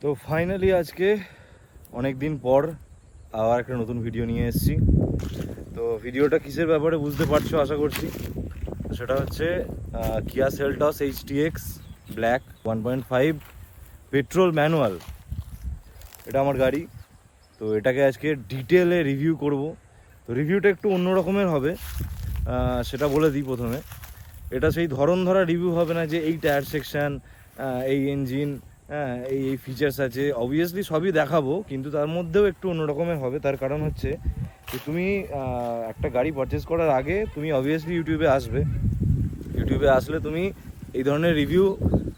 তো ফাইনালি আজকে অনেক দিন পর আবার একটা নতুন ভিডিও নিয়ে এসেছি। তো ভিডিওটা কিসের ব্যাপারে বুঝতে পারছো আশা করছি। সেটা হচ্ছে কিয়া Seltos HTX black 1.5 petrol manual. এটা আমার গাড়ি। তো এটাকে আজকে ডিটেলে রিভিউ করব। তো রিভিউটা একটু অন্য রকমের হবে, সেটা বলে দিই প্রথমে। এটা সেই ধরন ধরা রিভিউ হবে না যে এই টায়ার সেকশান, এই ইঞ্জিন, এই ফিচার্স আছে, অবভিয়াসলি সবই দেখাবো, কিন্তু তার মধ্যেও একটু অন্য রকমের হবে। তার কারণ হচ্ছে যে তুমি একটা গাড়ি পারচেস করার আগে তুমি অবভিয়াসলি ইউটিউবে আসলে তুমি এই ধরনের রিভিউ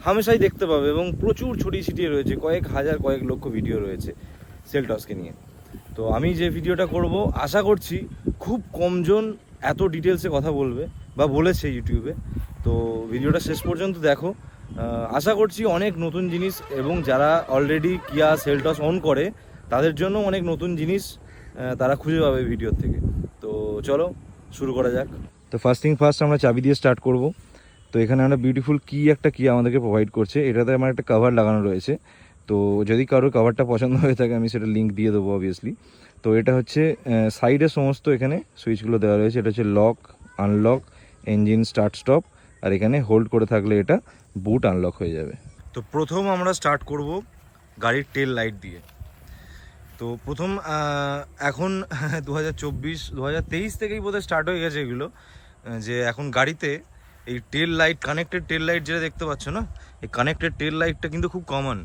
হামেশাই দেখতে পাবে, এবং প্রচুর ছড়িয়ে ছিটিয়ে রয়েছে, কয়েক হাজার কয়েক লক্ষ ভিডিও রয়েছে সেলটসকে নিয়ে। তো আমি যে ভিডিওটা করব আশা করছি খুব কমজন এত ডিটেলসে কথা বলবে বা বলেছে ইউটিউবে। তো ভিডিওটা শেষ পর্যন্ত দেখো, আশা করছি অনেক নতুন জিনিস, এবং যারা অলরেডি কিয়া সেলটস অন করে তাদের জন্য অনেক নতুন জিনিস তারা খুঁজে পাবে ভিডিওর থেকে। তো চলো শুরু করা যাক। তো ফার্স্ট আমরা চাবি দিয়ে স্টার্ট করব। তো এখানে আমরা বিউটিফুল একটা কি আমাদেরকে প্রোভাইড করছে। এটাতে আমার একটা কভার লাগানো রয়েছে। তো যদি কারোর কভারটা পছন্দ হয়ে থাকে আমি সেটা লিঙ্ক দিয়ে দেবো অবভিয়াসলি। তো এটা হচ্ছে সাইডে সমস্ত এখানে সুইচগুলো দেওয়া রয়েছে। এটা হচ্ছে lock, unlock, engine start stop, আর এখানে হোল্ড করে থাকলে এটা বুট আনলক হয়ে যাবে। তো প্রথম আমরা স্টার্ট করব গাড়ির টেল লাইট দিয়ে। তো প্রথম এখন 2023 থেকেই বোধহয় স্টার্ট হয়ে গেছে এগুলো, যে এখন গাড়িতে এই টেল লাইট, কানেক্টেড টেল লাইট যেটা দেখতে পাচ্ছ না, এই কানেক্টেড টেল লাইটটা কিন্তু খুব কমন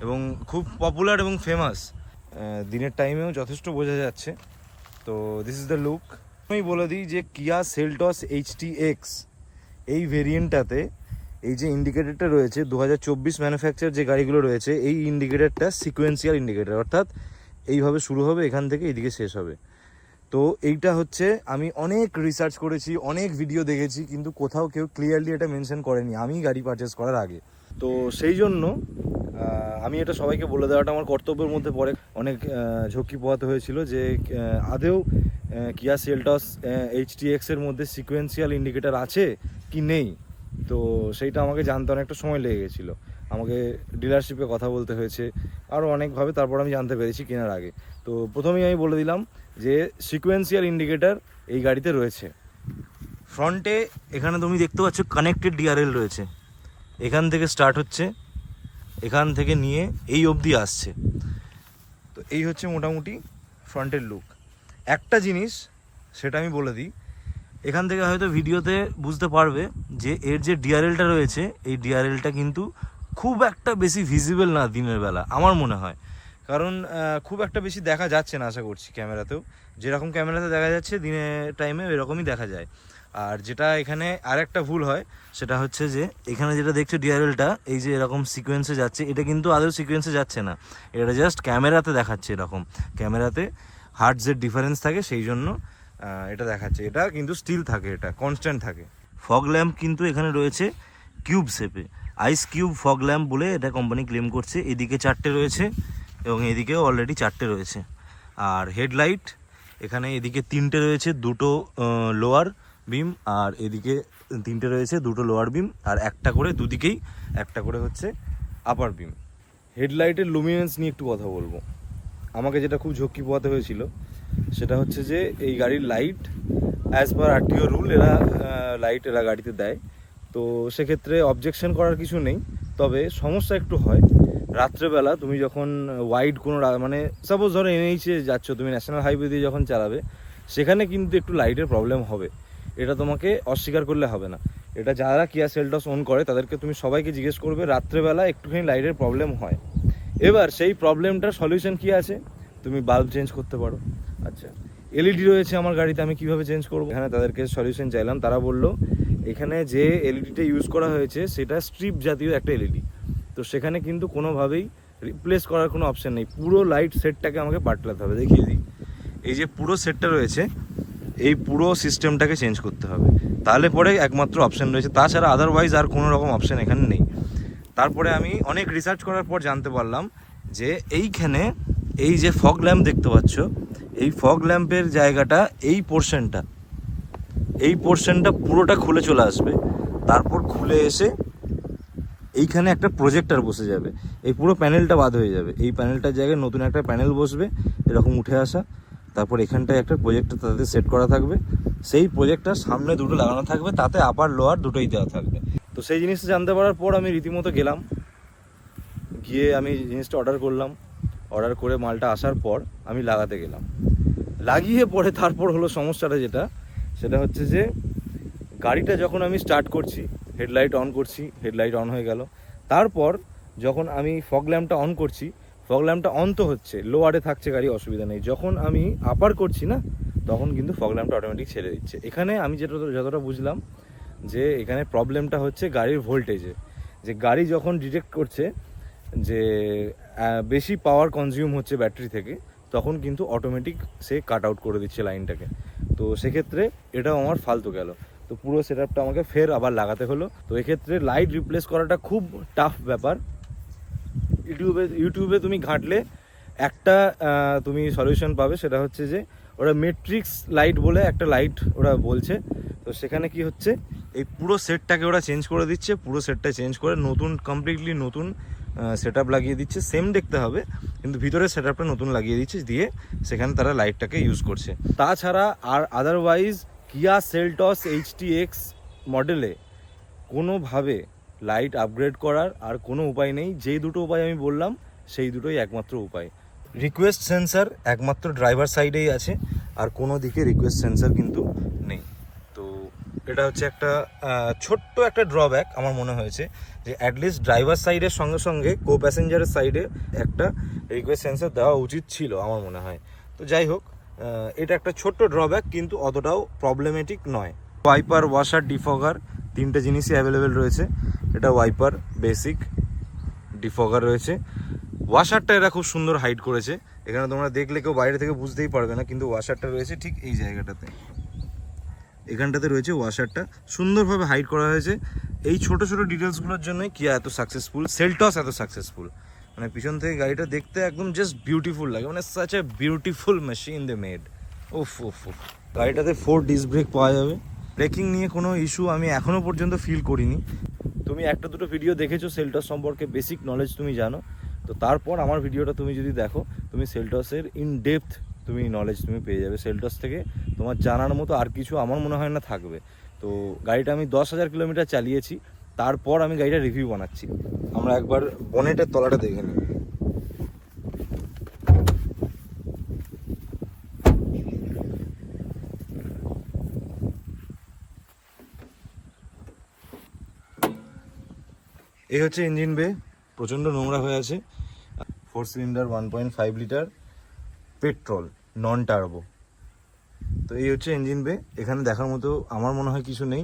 এবং খুব পপুলার এবং ফেমাস। দিনের টাইমেও যথেষ্ট বোঝা যাচ্ছে। তো দিস ইজ দ্য লুক। আমি বলে দিই যে কিয়া সেলটস HTX এই ভেরিয়েন্টটাতে এই যে ইন্ডিকেটরটা রয়েছে 2024 ম্যানুফ্যাকচার যে গাড়িগুলো রয়েছে, এই ইন্ডিকেটরটা সিকোয়েন্সিয়াল ইন্ডিকেটর, অর্থাৎ এইভাবে শুরু হবে, এখান থেকে এইদিকে শেষ হবে। তো এইটা হচ্ছে, আমি অনেক রিসার্চ করেছি, অনেক ভিডিও দেখেছি, কিন্তু কোথাও কেউ ক্লিয়ারলি এটা মেনশন করেনি আমি গাড়ি পারচেস করার আগে। তো সেই জন্য আমি এটা সবাইকে বলে দেওয়াটা আমার কর্তব্যের মধ্যে পড়ে। অনেক ঝক্কি পোহাতে হয়েছিল যে আদেও কিয়া সেলটস HTX এর মধ্যে সিকোয়েন্সিয়াল ইন্ডিকেটর আছে কি নেই। তো সেইটা আমাকে জানতে অনেকটা সময় লেগে গেছিলো, আমাকে ডিলারশিপে কথা বলতে হয়েছে, আরও অনেকভাবে, তারপর আমি জানতে পেরেছি কেনার আগে। তো প্রথমেই আমি বলে দিলাম যে সিকোয়েন্সিয়াল ইন্ডিকেটর এই গাড়িতে রয়েছে। ফ্রন্টে এখানে তুমি দেখতে পাচ্ছ কানেক্টেড DRL রয়েছে, এখান থেকে স্টার্ট হচ্ছে, এখান থেকে নিয়ে এই অবধি আসছে। তো এই হচ্ছে মোটামুটি ফ্রন্টের লুক। একটা জিনিস সেটা আমি বলে দিই, এখান থেকে হয়তো ভিডিওতে বুঝতে পারবে যে এর যে ডিআরএলটা রয়েছে, এই ডিআরএলটা কিন্তু খুব একটা বেশি ভিজিবল না দিনের বেলা আমার মনে হয়, কারণ খুব একটা বেশি দেখা যাচ্ছে না আশা করছি ক্যামেরাতেও। যেরকম ক্যামেরাতে দেখা যাচ্ছে দিনের টাইমে এরকমই দেখা যায়। আর যেটা এখানে আরেকটা ভুল হয় সেটা হচ্ছে যে এখানে যেটা দেখছো ডিআরএলটা এই যে এরকম সিকোয়েন্সে যাচ্ছে, এটা কিন্তু আদৌ সিকোয়েন্সে যাচ্ছে না, এটা জাস্ট ক্যামেরাতে দেখাচ্ছে এরকম। ক্যামেরাতে হার্টজের ডিফারেন্স থাকে, সেই জন্য এটা দেখাচ্ছে। এটা কিন্তু স্টিল থাকে, এটা কনস্ট্যান্ট থাকে। ফগ ল্যাম্প কিন্তু এখানে রয়েছে কিউব শেপে, আইস কিউব ফগ ল্যাম্প বলে এটা কোম্পানি ক্লেম করছে। এদিকে 4টে রয়েছে এবং এদিকেও অলরেডি 4টে রয়েছে। আর হেডলাইট এখানে এদিকে 3টে রয়েছে, 2টো লোয়ার বিম, আর এদিকে 3টে রয়েছে, 2টো লোয়ার বিম, আর একটা করে দুদিকেই একটা করে হচ্ছে আপার বিম। হেডলাইটের লুমিনেন্স নিয়ে একটু কথা বলবো। আমাকে যেটা খুব ঝক্কি পোহাতে হয়েছিল সেটা হচ্ছে যে এই গাড়ির light as per RTO rule এরা গাড়িতে দেয়। তো সেক্ষেত্রে অবজেকশন করার কিছু নেই, তবে সমস্যা একটু হয় রাত্রেবেলা। তুমি যখন ওয়াইড কোনো মানে সাপোজ ধরো NH-এ যাচ্ছ, তুমি ন্যাশনাল হাইওয়ে দিয়ে যখন চালাবে, সেখানে কিন্তু একটু লাইটের প্রবলেম হবে, এটা তোমাকে অস্বীকার করলে হবে না। এটা যারা কিয়া সেলটস অন করে তাদেরকে তুমি সবাইকে জিজ্ঞেস করবে, রাত্রেবেলা একটুখানি লাইটের প্রবলেম হয়। এবার সেই প্রবলেমটার সলিউশন কী আছে, তুমি বাল্ব চেঞ্জ করতে পারো। আচ্ছা, LED রয়েছে আমার গাড়িতে, আমি কিভাবে চেঞ্জ করবো? এখানে তাদেরকে সলিউশন চাইলাম, তারা বললো এখানে যে LEDটা ইউজ করা হয়েছে সেটা স্ট্রিপ জাতীয় একটা LED, তো সেখানে কিন্তু কোনোভাবেই রিপ্লেস করার কোনো অপশান নেই। পুরো লাইট সেটটাকে আমাকে পাল্টাতে হবে। দেখিয়ে দিই, এই যে পুরো সেটটা রয়েছে, এই পুরো সিস্টেমটাকে চেঞ্জ করতে হবে, তাহলে পরে একমাত্র অপশান রয়েছে, তাছাড়া আদারওয়াইজ আর কোনো রকম অপশান এখানে নেই। তারপরে আমি অনেক রিসার্চ করার পর জানতে পারলাম যে এইখানে এই যে ফগ ল্যাম্প দেখতে পাচ্ছ, এই ফগ ল্যাম্পের জায়গাটা, এই পোর্শনটা পুরোটা খুলে চলে আসবে, তারপর খুলে এসে এইখানে একটা প্রজেক্টর বসে যাবে, এই পুরো প্যানেলটা বাদ হয়ে যাবে, এই প্যানেলটার জায়গায় নতুন একটা প্যানেল বসবে এরকম উঠে আসা। তারপর এখানটায় একটা প্রজেক্টর তাতে সেট করা থাকবে, সেই প্রজেক্টর সামনে দুটো লাগানো থাকবে, তাতে আপার লোয়ার দুটোই দেওয়া থাকবে। তো সেই জিনিসটা জানতে পারার পর আমি রীতিমতো গেলাম, গিয়ে আমি জিনিসটা অর্ডার করলাম। অর্ডার করে মালটা আসার পর আমি লাগাতে গেলাম, লাগিয়ে পরে তারপর হলো সমস্যাটা যেটা, সেটা হচ্ছে যে গাড়িটা যখন আমি স্টার্ট করছি, হেডলাইট অন করছি, হেডলাইট অন হয়ে গেল। তারপর যখন আমি ফগ ল্যাম্পটা অন করছি, ফগ ল্যাম্পটা অন তো হচ্ছে, লোয়ারে থাকছে গাড়ি, অসুবিধা নেই। যখন আমি আপার করছি না, তখন কিন্তু ফগ ল্যাম্পটা অটোমেটিক ছেড়ে দিচ্ছে। এখানে আমি যতটা বুঝলাম যে এখানে প্রবলেমটা হচ্ছে গাড়ির ভোল্টেজে, যে গাড়ি যখন ডিটেক্ট করছে যে বেশি পাওয়ার কনজিউম হচ্ছে ব্যাটারি থেকে, তখন কিন্তু অটোমেটিক সে কাট আউট করে দিচ্ছে লাইনটাকে। তো সেক্ষেত্রে এটাও আমার ফালতু গেল, তো পুরো সেটআপটা আমাকে ফের আবার লাগাতে হলো। তো এক্ষেত্রে লাইট রিপ্লেস করাটা খুব টাফ ব্যাপার। ইউটিউবে তুমি ঘাঁটলে একটা তুমি সলিউশন পাবে, সেটা হচ্ছে যে ওরা মেট্রিক্স লাইট বলে একটা লাইট ওরা বলছে। তো সেখানে কি হচ্ছে, এই পুরো সেটটাকে ওরা চেঞ্জ করে দিচ্ছে, পুরো সেটটা চেঞ্জ করে নতুন কমপ্লিটলি নতুন সেটআপ লাগিয়ে দিচ্ছে। সেম দেখতে হবে কিন্তু ভিতরে সেটআপটা নতুন লাগিয়ে দিচ্ছে, দিয়ে সেখানে তারা লাইটটাকে ইউজ করছে। তাছাড়া আর আদারওয়াইজ কিয়া সেলটস HTX মডেলে কোনোভাবে লাইট আপগ্রেড করার আর কোনো উপায় নেই। যেই দুটো উপায় আমি বললাম সেই দুটোই একমাত্র উপায়। রিকোয়েস্ট সেন্সার একমাত্র ড্রাইভার সাইডেই আছে, আর কোনো দিকে রিকোয়েস্ট সেন্সার কিন্তু নেই। তো এটা হচ্ছে একটা ছোট্ট একটা ড্রব্যাক আমার মনে হয়েছে, যে অ্যাটলিস্ট ড্রাইভার সাইডের সঙ্গে সঙ্গে কো প্যাসেঞ্জারের সাইডে একটা রিকোয়েস্ট সেন্সার দেওয়া উচিত ছিল আমার মনে হয়। তো যাই হোক, এটা একটা ছোট্ট ড্রব্যাক, কিন্তু অতটাও প্রবলেমেটিক নয়। ওয়াইপার, ওয়াশার, ডিফগার তিনটে জিনিসই অ্যাভেলেবেল রয়েছে। এটা ওয়াইপার বেসিক, ডিফগার রয়েছে। ওয়াশারটা এরা খুব সুন্দর হাইড করেছে, এখানে তোমরা দেখলে কেউ বাইরে থেকে বুঝতেই পারবে না, কিন্তু ওয়াশারটা রয়েছে ঠিক এই জায়গাটাতে, এখানটাতে রয়েছে ওয়াশারটা, সুন্দরভাবে হাইড করা হয়েছে। এই ছোট ছোট ডিটেলসগুলোর জন্যই কিয়া এত সাকসেসফুল, সেলটস এত সাকসেসফুল। মানে পিছন থেকে গাড়িটা দেখতে একদম জাস্ট বিউটিফুল লাগে, মানে such a beautiful machine they made. ওফ ওফ ওফ। গাড়িটাতে 4 ডিস্ক ব্রেক পাওয়া যাবে। ব্রেকিং নিয়ে কোনো ইস্যু আমি এখনও পর্যন্ত ফিল করিনি। তুমি একটা দুটো ভিডিও দেখেছো সেলটস সম্পর্কে, বেসিক নলেজ তুমি জানো। তো তারপর আমার ভিডিওটা তুমি যদি দেখো, তুমি সেলটসের ইন ডেপথ তুমি নলেজ তুমি পেয়ে যাবে। সেলটস থেকে তোমার জানার মতো আর কিছু আমার মনে হয় না থাকবে। তো গাড়িটা আমি 10,000 কিলোমিটার চালিয়েছি, তারপর আমি গাড়িটা রিভিউ বানাচ্ছি। আমরা একবার বনেটের তলাটা দেখে নিই। এই হচ্ছে ইঞ্জিন বে, প্রচণ্ড নোংরা হয়ে আছে। 4 cylinder 1.5 litre petrol, non turbo. তো এই হচ্ছে ইঞ্জিন বে। এখানে দেখার মতো আমার মনে হয় কিছু নেই।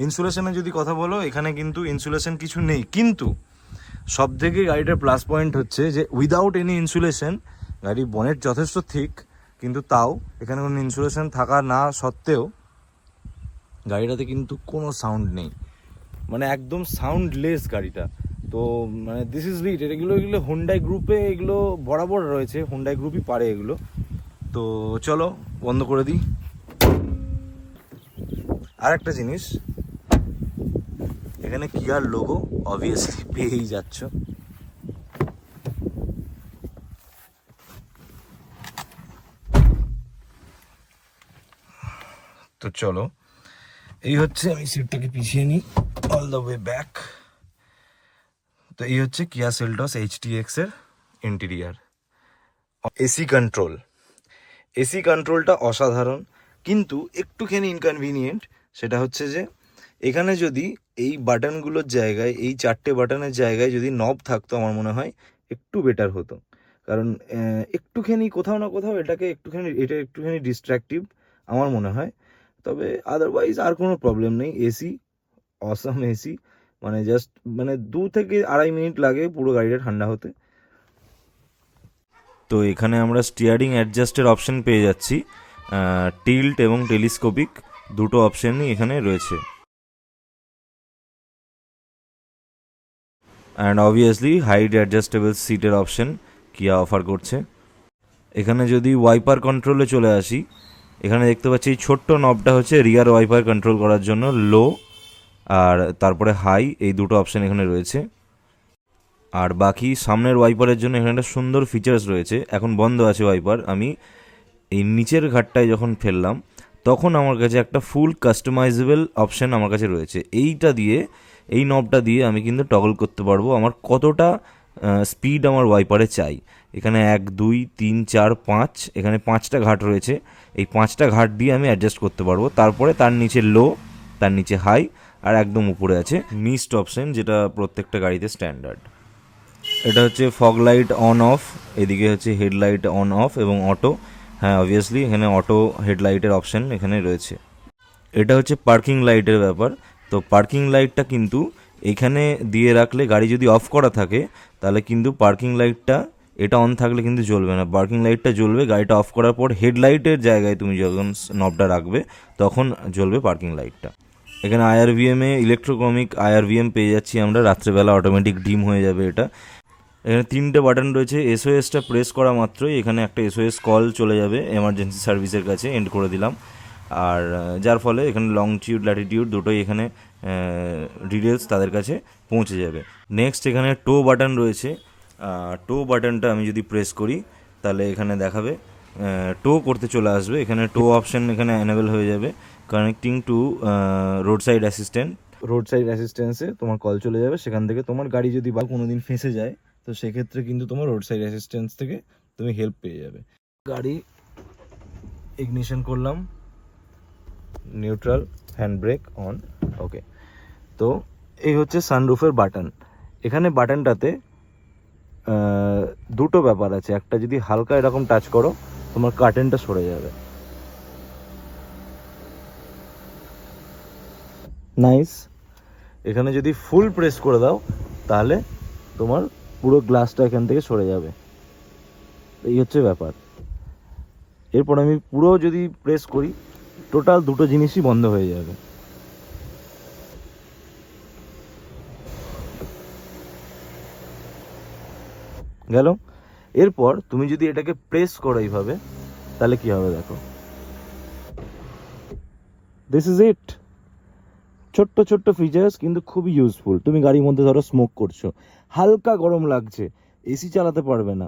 ইনসুলেশনের যদি কথা বলো, এখানে কিন্তু ইনসুলেশন কিছু নেই, কিন্তু সব থেকে গাড়িটার প্লাস পয়েন্ট হচ্ছে যে উইদাউট এনি ইনসুলেশন, গাড়ি বনেট যথেষ্ট থিক, কিন্তু তাও এখানে কোনো ইনসুলেশন থাকা না সত্ত্বেও গাড়িটাতে কিন্তু কোনো সাউন্ড নেই, মানে একদম সাউন্ডলেস গাড়িটা। তো মানে দিস ইজ বিট। এগুলো হুন্ডাই গ্রুপে এগুলো বরাবর রয়েছে, হুন্ডাই গ্রুপই পারে এগুলো। তো চলো বন্ধ করে দিই। আর একটা জিনিস, এখানে কিয়ার লোগো অবভিয়াসলি পেয়েই যাচ্ছ। তো চলো, এই হচ্ছে, আমি সিটটাকে পিছিয়ে নিই অল দ্য ওয়ে ব্যাক। তো এই হচ্ছে কিয়া সেলটস HTX এর ইন্টেরিয়ার। এসি কন্ট্রোল, এসি কন্ট্রোলটা অসাধারণ, কিন্তু একটুখানি ইনকনভিনিয়েন্ট। সেটা হচ্ছে যে এখানে যদি এই বাটনগুলোর জায়গায়, এই 4টে বাটনের জায়গায় যদি নব থাকতো, আমার মনে হয় একটু বেটার হতো। কারণ একটুখানি কোথাও না কোথাও এটা একটুখানি ডিস্ট্রাকটিভ আমার মনে হয়। তবে আদারওয়াইজ আর কোনো প্রবলেম নেই। এসি অসাম এসি, মানে জাস্ট মানে 2 থেকে 2.5 মিনিট লাগে পুরো গাড়িটা ঠান্ডা হতে। তো এখানে আমরা স্টিয়ারিং অ্যাডজাস্টের অপশন পেয়ে যাচ্ছি, টিল্ট এবং টেলিস্কোপিক দুটো অপশনই এখানে রয়েছে। অ্যান্ড অবভিয়াসলি হাইট অ্যাডজাস্টেবল সিটের অপশন কিয়া অফার করছে। এখানে যদি ওয়াইপার কন্ট্রোলে চলে আসি, এখানে দেখতে পাচ্ছি এই ছোট্ট নবটা হচ্ছে রিয়ার ওয়াইপার কন্ট্রোল করার জন্য, লো আর তারপরে হাই, এই দুটো অপশন এখানে রয়েছে। আর বাকি সামনের ওয়াইপারের জন্য এখানে একটা সুন্দর ফিচার্স রয়েছে। এখন বন্ধ আছে ওয়াইপার, আমি এই নিচের ঘাটটায় যখন ফেললাম তখন আমার কাছে একটা ফুল কাস্টমাইজেবল অপশান আমার কাছে রয়েছে। এইটা দিয়ে, এই নবটা দিয়ে আমি কিন্তু টগল করতে পারবো আমার কতটা স্পিড আমার ওয়াইপারে চাই। এখানে 1 2 3 4 5, এখানে 5টা ঘাট রয়েছে। এই 5টা ঘাট দিয়ে আমি অ্যাডজাস্ট করতে পারবো। তারপরে তার নিচে লো, তার নিচে হাই, আর একদম উপরে আছে মিস্ট অপশান, যেটা প্রত্যেকটা গাড়িতে স্ট্যান্ডার্ড। এটা হচ্ছে ফগ লাইট অন অফ, এদিকে হচ্ছে হেডলাইট অন অফ এবং অটো। হ্যাঁ, অবভিয়াসলি এখানে অটো হেডলাইটের অপশান এখানে রয়েছে। এটা হচ্ছে পার্কিং লাইটের ব্যাপার। তো পার্কিং লাইটটা কিন্তু এখানে দিয়ে রাখলে, গাড়ি যদি অফ করা থাকে তাহলে কিন্তু পার্কিং লাইটটা, এটা অন থাকলে কিন্তু জ্বলবে না। পার্কিং লাইটটা জ্বলবে গাড়িটা অফ করার পর, হেডলাইটের জায়গায় তুমি যখন নবটা রাখবে তখন জ্বলবে পার্কিং লাইটটা। এখানে আইআরভিএমে ইলেকট্রোক্রমিক আইআরভিএম পেয়ে যাচ্ছি আমরা, রাত্রেবেলা অটোমেটিক ডিম হয়ে যাবে এটা। এখানে 3টে বাটন রয়েছে। এসওএসটা প্রেস করা মাত্রই এখানে একটা এসওএস কল চলে যাবে এমার্জেন্সি সার্ভিসের কাছে, এন্ড করে দিলাম। আর যার ফলে এখানে লংটিউড ল্যাটিটিউড দুটোই এখানে ডিটেলস তাদের কাছে পৌঁছে যাবে। নেক্সট এখানে টো বাটন রয়েছে। টো বাটনটা আমি যদি প্রেস করি তাহলে এখানে দেখাবে টো করতে চলে আসবে। এখানে টো অপশান এখানে অ্যানেবল হয়ে যাবে, connecting to road side assistant. Road side অ্যাসিস্ট্যান্সে তোমার কল চলে যাবে, সেখান থেকে তোমার গাড়ি যদি বা কোনো দিন ফেঁসে যায় তো সেক্ষেত্রে কিন্তু তোমার রোড সাইড অ্যাসিস্ট্যান্স থেকে তুমি হেল্প পেয়ে যাবে। গাড়ি ইগনিশন করলাম, নিউট্রাল, হ্যান্ড ব্রেক অন, ওকে। তো এই হচ্ছে সানরুফের বাটন। এখানে বাটনটাতে দুটো ব্যাপার আছে। একটা, যদি হালকা এরকম টাচ করো তোমার কার্টেনটা সরে যাবে, নাইস। এখানে যদি ফুল প্রেস করে দাও তাহলে তোমার পুরো গ্লাসটা এখান থেকে সরে যাবে। এই হচ্ছে ব্যাপার। এরপর আমি পুরো যদি প্রেস করি, টোটাল দুটো জিনিসই বন্ধ হয়ে যাবে। গেল। এরপর তুমি যদি এটাকে প্রেস করো এইভাবে তাহলে কি হবে দেখো, দিস ইজ ইট। ছোট্ট ছোট্ট ফিচার্স কিন্তু খুবই ইউজফুল। তুমি গাড়ির মধ্যে ধরো স্মোক করছো, হালকা গরম লাগছে, এসি চালাতে পারবে না,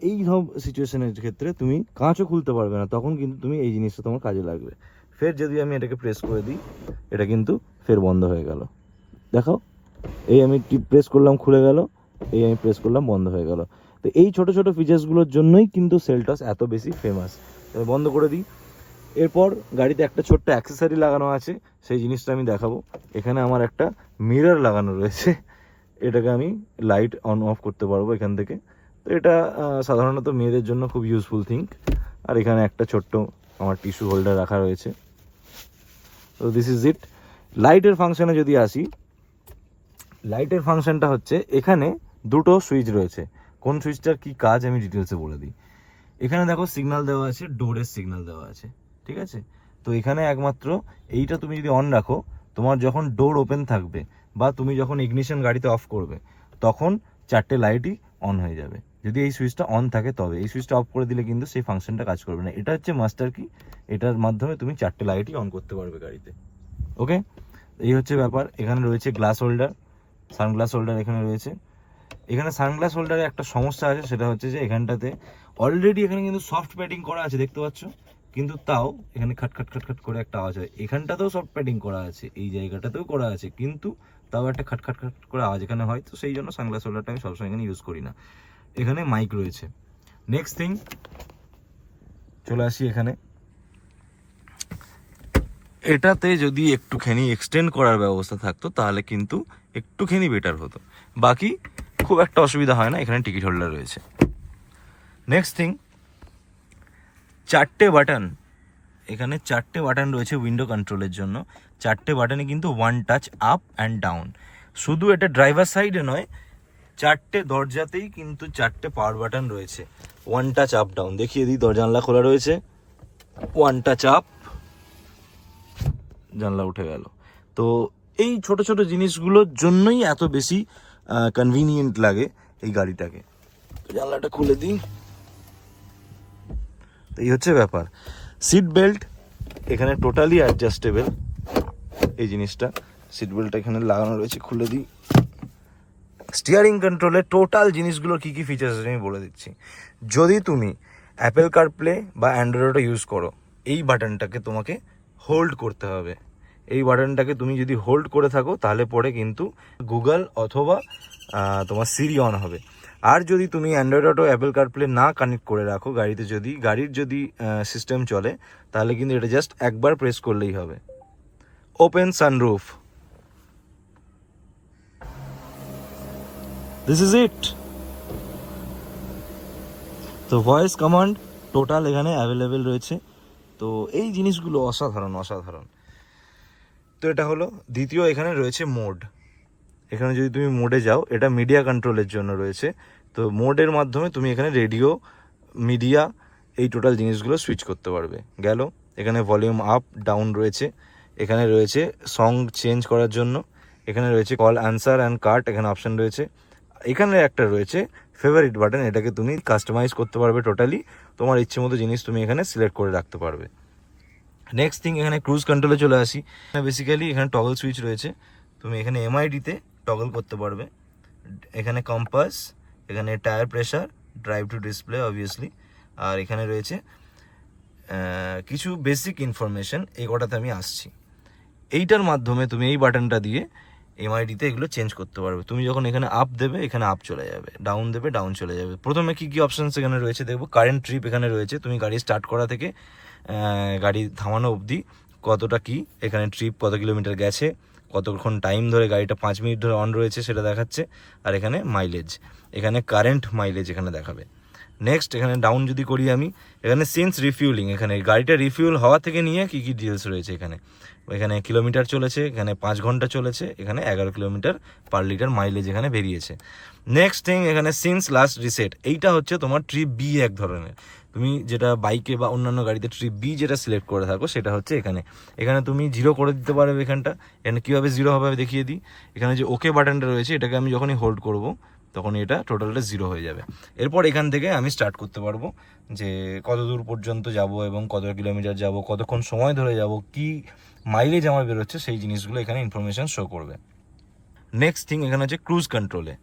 এই সব সিচুয়েশনের ক্ষেত্রে তুমি কাঁচও খুলতে পারবে না, তখন কিন্তু তুমি এই জিনিসটা তোমার কাজে লাগবে। ফের যদি আমি এটাকে প্রেস করে দিই, এটা কিন্তু ফের বন্ধ হয়ে গেল। দেখো, এই আমি প্রেস করলাম খুলে গেল, এই আমি প্রেস করলাম বন্ধ হয়ে গেল। তো এই ছোট ছোট ফিচার্সগুলোর জন্যই কিন্তু সেলটস এত বেশি ফেমাস। আমি বন্ধ করে দিই। এরপর গাড়িতে একটা ছোট্ট অ্যাক্সেসরি লাগানো আছে, সেই জিনিসটা আমি দেখাবো। এখানে আমার একটা মিরর লাগানো রয়েছে, এটাকে আমি লাইট অন অফ করতে পারবো এখান থেকে। তো এটা সাধারণত মেয়েদের জন্য খুব ইউজফুল থিং। আর এখানে একটা ছোট্ট আমার টিস্যু হোল্ডার রাখা রয়েছে। তো দিস ইজ ইট। লাইটের ফাংশনে যদি আসি, লাইটের ফাংশনটা হচ্ছে, এখানে দুটো সুইচ রয়েছে। কোন সুইচটার কি কাজ আমি ডিটেলসে বলে দিই। এখানে দেখো সিগন্যাল দেওয়া আছে, ডোরের সিগন্যাল দেওয়া আছে, ঠিক আছে। তো এখানে একমাত্র এইটা তুমি যদি অন রাখো, তোমার যখন ডোর ওপেন থাকবে বা তুমি যখন ইগনিশন গাড়িতে অফ করবে তখন 4টে লাইটই অন হয়ে যাবে। যদি এই সুইচটা অন থাকে তবে, এই সুইচটা অফ করে দিলে কিন্তু সেই ফাংশনটা কাজ করবে না। এটা হচ্ছে মাস্টার কি, এটার মাধ্যমে তুমি 4টে লাইটই অন করতে পারবে গাড়িতে। ওকে, এই হচ্ছে ব্যাপার। এখানে রয়েছে গ্লাস হোল্ডার, সানগ্লাস হোল্ডার এখানে রয়েছে। এখানে সানগ্লাস হোল্ডারে একটা সমস্যা আছে, সেটা হচ্ছে যে এখানটাতে অলরেডি এখানে কিন্তু সফট প্যাডিং করা আছে, দেখতে পাচ্ছ, কিন্তু তাও এখানে খাট খাট খাট খাট করে একটা আওয়াজ হয়। এখানটাতেও সফট প্যাডিং করা আছে, এই জায়গাটাতেও করা আছে, কিন্তু তাও একটা খাট খাট খাট করে আওয়াজ এখানে হয়। তো সেই জন্য সানগ্লাস হোল্ডারটা আমি সবসময় এখানে ইউজ করি না। এখানে মাইক রয়েছে। নেক্সট থিং, চলে আসি এখানে। এটাতে যদি একটুখানি এক্সটেন্ড করার ব্যবস্থা থাকতো তাহলে কিন্তু একটুখানি বেটার হতো। বাকি খুব একটা অসুবিধা হয় না, এখানে টিকিট হোল্ডার রয়েছে। নেক্সট থিং, 4টে বাটন, এখানে 4টে বাটন রয়েছে উইন্ডো কন্ট্রোলের জন্য। 4টে বাটনে কিন্তু one touch up and down. শুধু এটা ড্রাইভার সাইডে নয়, 4টে দরজাতেই কিন্তু 4টে পাওয়ার বাটন রয়েছে। ওয়ান টাচ আপ ডাউন দেখিয়ে দিই, দরজা জানলা খোলা রয়েছে, ওয়ান টাচ আপ, জানলা উঠে গেল। তো এই ছোট ছোট জিনিসগুলোর জন্যই এত বেশি কনভিনিয়েন্ট লাগে এই গাড়িটাকে। তো জানলাটা খুলে দিই। তো এই হচ্ছে ব্যাপার। সিট বেল্ট এখানে টোটালি অ্যাডজাস্টেবল, এই জিনিসটা সিট বেল্টটা এখানে লাগানো রয়েছে, খুলে দিই। স্টিয়ারিং কন্ট্রোলের টোটাল জিনিসগুলোর কী কী ফিচার্স আছে আমি বলে দিচ্ছি। যদি তুমি অ্যাপেল কারপ্লে বা অ্যান্ড্রয়েড ইউজ করো, এই বাটনটাকে তোমাকে হোল্ড করতে হবে। এই বাটনটাকে তুমি যদি হোল্ড করে থাকো তাহলে পরে কিন্তু গুগল অথবা তোমার সিরি অন হবে। আর যদি তুমি অ্যান্ড্রয়েড অটো অ্যাপেল কারপ্লে না কানেক্ট করে রাখো গাড়িতে, যদি গাড়ির যদি সিস্টেম চলে, তাহলে কিন্তু এটা জাস্ট একবার প্রেস করলেই হবে। Open sunroof, this is it. তো ভয়েস কমান্ড টোটাল এখানে অ্যাভেলেবেল রয়েছে। তো এই জিনিসগুলো অসাধারণ অসাধারণ। তো এটা হলো দ্বিতীয়। এখানে রয়েছে মোড। এখানে যদি তুমি মোডে যাও, এটা মিডিয়া কন্ট্রোলের জন্য রয়েছে। তো মোডের মাধ্যমে তুমি এখানে রেডিও, মিডিয়া, এই টোটাল জিনিসগুলো সুইচ করতে পারবে। গেল, এখানে ভলিউম আপ ডাউন রয়েছে। এখানে রয়েছে সং চেঞ্জ করার জন্য। এখানে রয়েছে কল অ্যান্সার অ্যান্ড কাট, এখানে অপশান রয়েছে। এখানে একটা রয়েছে ফেভারিট বাটন, এটাকে তুমি কাস্টমাইজ করতে পারবে টোটালি। তোমার ইচ্ছে মতো জিনিস তুমি এখানে সিলেক্ট করে রাখতে পারবে। নেক্সট থিং, এখানে ক্রুজ কন্ট্রোলে চলে আসি। বেসিক্যালি এখানে টগল সুইচ রয়েছে, তুমি এখানে এমআইডিতে টগল করতে পারবে। এখানে কম্পাস, এখানে tyre pressure, drive to display obviously, আর এখানে রয়েছে কিছু বেসিক ইনফরমেশন। এই কটাতে আমি আসছি। এইটার মাধ্যমে তুমি এই বাটনটা দিয়ে এমআইডিতে এগুলো চেঞ্জ করতে পারবে। তুমি যখন এখানে আপ দেবে এখানে আপ চলে যাবে, ডাউন দেবে ডাউন চলে যাবে। প্রথমে কি কি অপশানস এখানে রয়েছে দেখবো। কারেন্ট ট্রিপ এখানে রয়েছে, তুমি গাড়ি স্টার্ট করা থেকে গাড়ি থামানো অবধি কতটা কি এখানে ট্রিপ, কত কিলোমিটার গেছে, কতক্ষণ টাইম ধরে গাড়িটা 5 মিনিট ধরে অন রয়েছে সেটা দেখাচ্ছে। আর এখানে মাইলেজ, এখানে কারেন্ট মাইলেজ এখানে দেখাবে। নেক্সট, এখানে ডাউন যদি করি আমি, এখানে সিন্স রিফিউলিং, এখানে গাড়িটা রিফিউল হওয়া থেকে নিয়ে কী কী ডিটেলস রয়েছে এখানে। এখানে কিলোমিটার চলেছে, এখানে 5 ঘন্টা চলেছে, এখানে 11 কিলোমিটার পার লিটার মাইলেজ এখানে বেরিয়েছে। নেক্সট থিং, এখানে সিন্স লাস্ট রিসেট, এইটা হচ্ছে তোমার ট্রিপ বি এক ধরনের। তুমি যেটা বাইকে বা অন্যান্য গাড়িতে ট্রিপ বি যেটা সিলেক্ট করে থাকো সেটা হচ্ছে এখানে। এখানে তুমি 0 করে দিতে পারবে এখানটা। এখানে কীভাবে 0 হবে দেখিয়ে দিই। এখানে যে ওকে বাটনটা রয়েছে, এটাকে আমি যখনই হোল্ড করব তখন এটা টোটালটা 0 হয়ে যাবে। এরপর এখান থেকে আমি স্টার্ট করতে পারবো যে কত দূর পর্যন্ত যাব এবং কত কিলোমিটার যাব, কতক্ষণ সময় ধরে যাব, কি মাইলেজ আমার বেরোচ্ছে, সেই জিনিসগুলো এখানে ইনফরমেশান শো করবে। নেক্সট থিং, এখানে হচ্ছে ক্রুজ কন্ট্রোলে।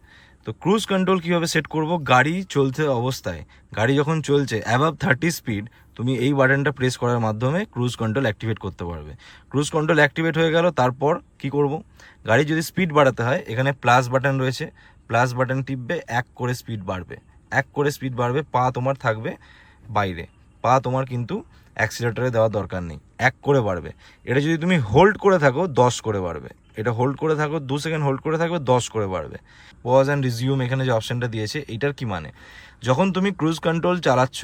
তো ক্রুজ কন্ট্রোল কীভাবে সেট করব, গাড়ি চলতে অবস্থায়, গাড়ি যখন চলছে অ্যাবাভ 30 স্পিড, তুমি এই বাটনটা প্রেস করার মাধ্যমে ক্রুজ কন্ট্রোল অ্যাক্টিভেট করতে পারবে। ক্রুজ কন্ট্রোল অ্যাক্টিভেট হয়ে গেল। তারপর কি করব, গাড়ি যদি স্পিড বাড়াতে হয়, এখানে প্লাস বাটন রয়েছে, প্লাস বাটন টিপবে, 1 করে স্পিড বাড়বে, 1 করে স্পিড বাড়বে। পা তোমার থাকবে বাইরে, পা তোমার কিন্তু অ্যাক্সিলেটারে দেওয়ার দরকার নেই, 1 করে বাড়বে। এটা যদি তুমি হোল্ড করে থাকো 10 করে বাড়বে। এটা হোল্ড করে থাকো 2 সেকেন্ড হোল্ড করে থাকবে, 10 করে বাড়বে। পজ অ্যান্ড রিজিউম এখানে যে অপশানটা দিয়েছে, এইটার কি মানে, যখন তুমি ক্রুজ কন্ট্রোল চালাচ্ছ,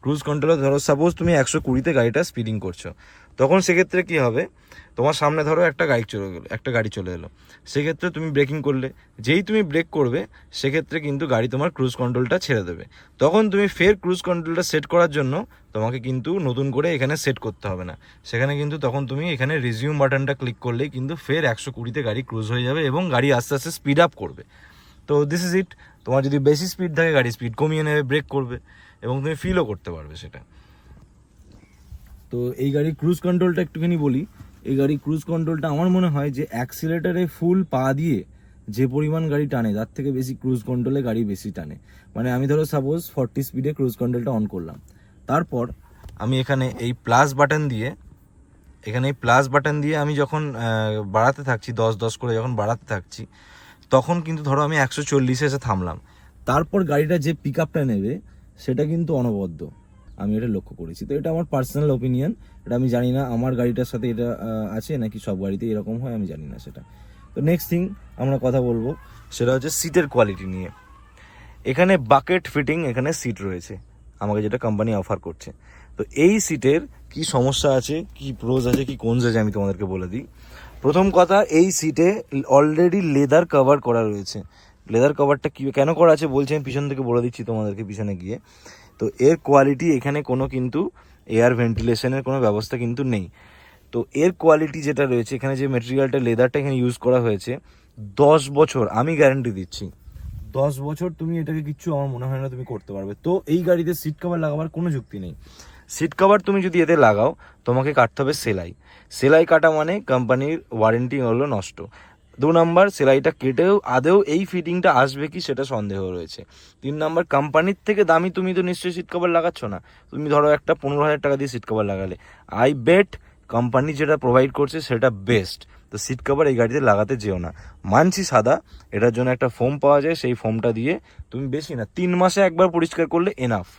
ক্রুজ কন্ট্রোলে ধরো সাপোজ তুমি 120-তে গাড়িটা স্পিডিং করছো, তখন সেক্ষেত্রে কি হবে, তোমার সামনে ধরো একটা গাড়ি চলে এলো, সেক্ষেত্রে তুমি ব্রেকিং করলে, যেই তুমি ব্রেক করবে সেক্ষেত্রে কিন্তু গাড়ি তোমার ক্রুজ কন্ট্রোলটা ছেড়ে দেবে। তখন তুমি ফের ক্রুজ কন্ট্রোলটা সেট করার জন্য তোমাকে কিন্তু নতুন করে এখানে সেট করতে হবে না। সেখানে কিন্তু তখন তুমি এখানে রিজিউম বাটনটা ক্লিক করলেই কিন্তু ফের 120-তে গাড়ি ক্রুজ হয়ে যাবে এবং গাড়ি আস্তে আস্তে স্পিড আপ করবে। তো দিস ইজ ইট। তোমার যদি বেশি স্পিড থাকে গাড়ি স্পিড কমিয়ে নেবে, ব্রেক করবে এবং তুমি ফিলও করতে পারবে সেটা। তো এই গাড়ির ক্রুজ কন্ট্রোলটা একটুখানি বলি। এই গাড়ির ক্রুজ কন্ট্রোলটা আমার মনে হয় যে অ্যাক্সিলেটারে ফুল পা দিয়ে যে পরিমাণ গাড়ি টানে তার থেকে বেশি ক্রুজ কন্ট্রোলে গাড়ি বেশি টানে। মানে আমি ধরো সাপোজ 40 স্পিডে ক্রুজ কন্ট্রোলটা অন করলাম, তারপর আমি এখানে এই প্লাস বাটন দিয়ে আমি যখন বাড়াতে থাকছি 10 করে যখন বাড়াতে থাকছি, তখন কিন্তু ধরো আমি 140-এ এসে থামলাম, তারপর গাড়িটা যে পিক আপটা নেবে সেটা কিন্তু অনবদ্য। আমি এটা লক্ষ্য করেছি। তো এটা আমার পার্সোনাল ওপিনিয়ন, এটা আমি জানি না আমার গাড়িটার সাথে এটা আছে নাকি সব গাড়িতে এরকম হয়, আমি জানি না সেটা। তো নেক্সট থিং আমরা কথা বলবো সেটা হচ্ছে সিটের কোয়ালিটি নিয়ে। এখানে বাকেট ফিটিং এখানে সিট রয়েছে আমাকে যেটা কোম্পানি অফার করছে। তো এই সিটের কি সমস্যা আছে, কি প্রোজ আছে, কি কোনস আছে আমি তোমাদেরকে বলে দিই। প্রথম কথা, এই সিটে অলরেডি লেদার কভার করা রয়েছে। লেদার কভারটা কি কেন করা আছে বলছি আমি পিছন থেকে বলে দিচ্ছি তোমাদেরকে পিছনে গিয়ে। তো এর কোয়ালিটি এখানে কোনো কিন্তু এয়ার ভেন্টিলেশনের কোনো ব্যবস্থা কিন্তু নেই। তো এর কোয়ালিটি যেটা রয়েছে, এখানে যে মেটেরিয়ালটা লেদারটা এখানে ইউজ করা হয়েছে, 10 বছর আমি গ্যারান্টি দিচ্ছি, 10 বছর তুমি এটাকে কিচ্ছু আমার মনে হয় না তুমি করতে পারবে। তো এই গাড়িতে সিট কভার লাগাবার কোনো যুক্তি নেই। সিট কভার তুমি যদি এতে লাগাও তোমাকে কাটতে হবে সেলাই। সেলাই কাটা মানে কোম্পানির ওয়ারেন্টি হলো নষ্ট। 2 নাম্বার, সেলাইটা কেটেও আদেও এই ফিটিংটা আসবে কি সেটা সন্দেহ রয়েছে। 3 নাম্বার, কোম্পানির থেকে দামি তুমি তো নিশ্চয়ই সিট কভার লাগাচ্ছ না। তুমি ধরো একটা 15,000 টাকা দিয়ে সিট কভার লাগালে, আই বেট কোম্পানি যেটা প্রোভাইড করছে সেটা বেস্ট। তো সিট কভার এই গাড়িতে লাগাতে যেও না। মানছি সাদা, এটার জন্য একটা ফোম পাওয়া যায়, সেই ফোমটা দিয়ে তুমি বেশি না 3 মাসে একবার পরিষ্কার করলে এনাফ।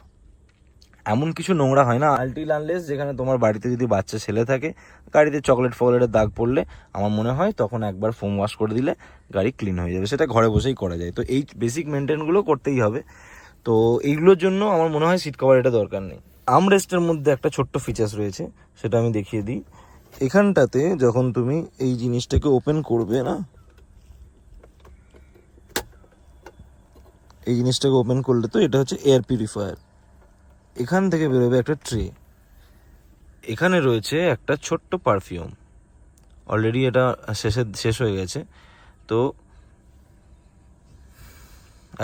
এমন কিছু নোংরা হয় না আনটিল আনলেস যেখানে তোমার বাড়িতে যদি বাচ্চা ছেলে থাকে, গাড়িতে চকলেট ফকলেটের দাগ পড়লে আমার মনে হয় তখন একবার ফোম ওয়াশ করে দিলে গাড়ি ক্লিন হয়ে যাবে। সেটা ঘরে বসেই করা যায়। তো এই বেসিক মেনটেনগুলো করতেই হবে। তো এইগুলোর জন্য আমার মনে হয় সিট কভার এটা দরকার নেই। আর্মরেস্টের মধ্যে একটা ছোট্ট ফিচার্স রয়েছে, সেটা আমি দেখিয়ে দিই। এখানটাতে যখন তুমি এই জিনিসটাকে ওপেন করবে না, এই জিনিসটাকে ওপেন করলে তো এটা হচ্ছে এয়ার পিউরিফায়ার, এখান থেকে বেরোবে একটা ট্রে, এখানে রয়েছে একটা ছোট্ট পারফিউম। অলরেডি এটা শেষ হয়ে গেছে, তো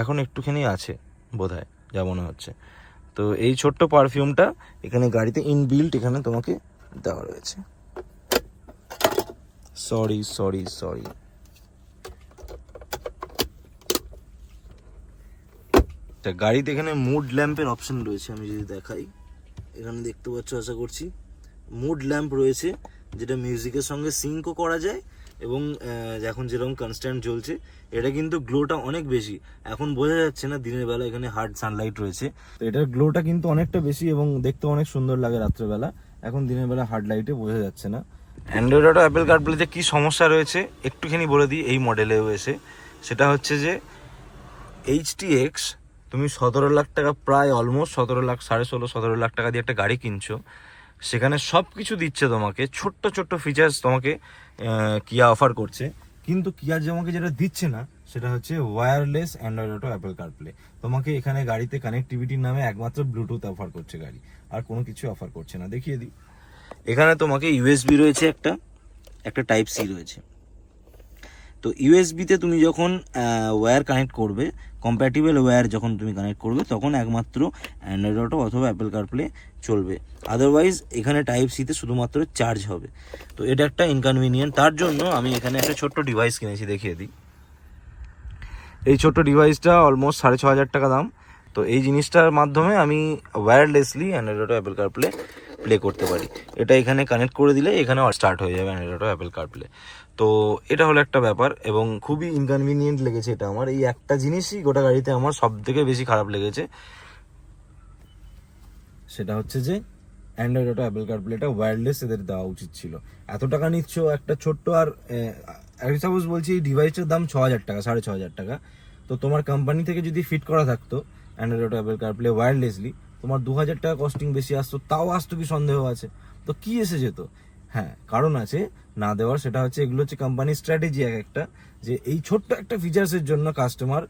এখন একটুখানি আছে বোধহয়, যা মনে হচ্ছে। তো এই ছোট্ট পারফিউমটা এখানে গাড়িতে ইনবিল্ট এখানে তোমাকে দেওয়া রয়েছে। সরি গাড়িতে এখানে মুড ল্যাম্পের অপশন রয়েছে। আমি যদি দেখাই, এখানে দেখতে পাচ্ছ আশা করছি, মুড ল্যাম্প রয়েছে, যেটা মিউজিকের সঙ্গে সিঙ্কও করা যায় এবং এখন যেরকম কনস্ট্যান্ট জ্বলছে, এটা কিন্তু গ্লোটা অনেক বেশি। এখন বোঝা যাচ্ছে না, দিনের বেলা এখানে হার্ড সানলাইট রয়েছে, তো এটার গ্লোটা কিন্তু অনেকটা বেশি এবং দেখতে অনেক সুন্দর লাগে রাত্রেবেলা। এখন দিনের বেলা হার্ড লাইটে বোঝা যাচ্ছে না। অ্যান্ড্রয়েড অটো অ্যাপেল কারপ্লেতে কী সমস্যা রয়েছে একটুখানি বলে দিই এই মডেলেও এসে। সেটা হচ্ছে যে HTX তুমি 17 লাখ টাকা, প্রায় অলমোস্ট 17 লাখ, 16.5-17 লাখ টাকা দিয়ে একটা গাড়ি কিনছো, সেখানে সব কিছু দিচ্ছে তোমাকে, ছোট্ট ছোট্ট ফিচার্স তোমাকে কিয়া অফার করছে। কিন্তু কিয়া তোমাকে যেটা দিচ্ছে না সেটা হচ্ছে wireless Android auto Apple CarPlay. তোমাকে এখানে গাড়িতে কানেক্টিভিটির নামে একমাত্র ব্লুটুথ অফার করছে গাড়ি, আর কোনো কিছু অফার করছে না। দেখিয়ে দিই, এখানে তোমাকে USB রয়েছে, একটা টাইপ সি রয়েছে। তো ইউএসবিতে তুমি যখন ওয়্যার কানেক্ট করবে, কম্প্যাটিবল ওয়্যার যখন তুমি কানেক্ট করবে, তখন একমাত্র অ্যান্ড্রয়েড অটো অথবা অ্যাপেল কারপ্লে চলবে। আদারওয়াইজ এখানে টাইপ সিতে শুধুমাত্র চার্জ হবে। তো এটা একটা ইনকনভিনিয়েন্ট। তার জন্য আমি এখানে একটা ছোট্ট ডিভাইস কিনেছি, দেখিয়ে দিই। এই ছোট্ট ডিভাইসটা অলমোস্ট 6,500 টাকা দাম। তো এই জিনিসটার মাধ্যমে আমি wirelessly Android auto Apple CarPlay play করতে পারি। এটা এখানে কানেক্ট করে দিলে এখানে স্টার্ট হয়ে যাবে অ্যান্ড্রয়েড অটো অ্যাপেল কারপ্লে। তো এটা হলো একটা ব্যাপার এবং খুবই ইনকনভিনিয়েন্ট লেগেছে এটা আমার। এই একটা জিনিসই গোটা গাড়িতে আমার সব থেকে বেশি খারাপ লেগেছে, সেটা হচ্ছে যে অ্যান্ড্রয়েড অটো অ্যাপেল কারপ্লেটা ওয়্যারলেস এদের দেওয়া উচিত ছিল। এত টাকা নিচ্ছ একটা ছোট্ট, আর সাপোজ বলছি এই ডিভাইসটার দাম 6,000 টাকা, 6,500 টাকা। তো তোমার কোম্পানি থেকে যদি ফিট করা থাকতো Android auto Apple CarPlay wirelessly, তোমার 2,000 টাকা কস্টিং বেশি আসতো, তাও আসতো কি সন্দেহ আছে? তো কি এসে যেত? হ্যাঁ, কারণ আছে না দেওয়ার, সেটা হচ্ছে এগুলো হচ্ছে কোম্পানির স্ট্র্যাটেজি এক একটা, যে এই ছোট্ট একটা ফিচার্সের জন্য কাস্টমার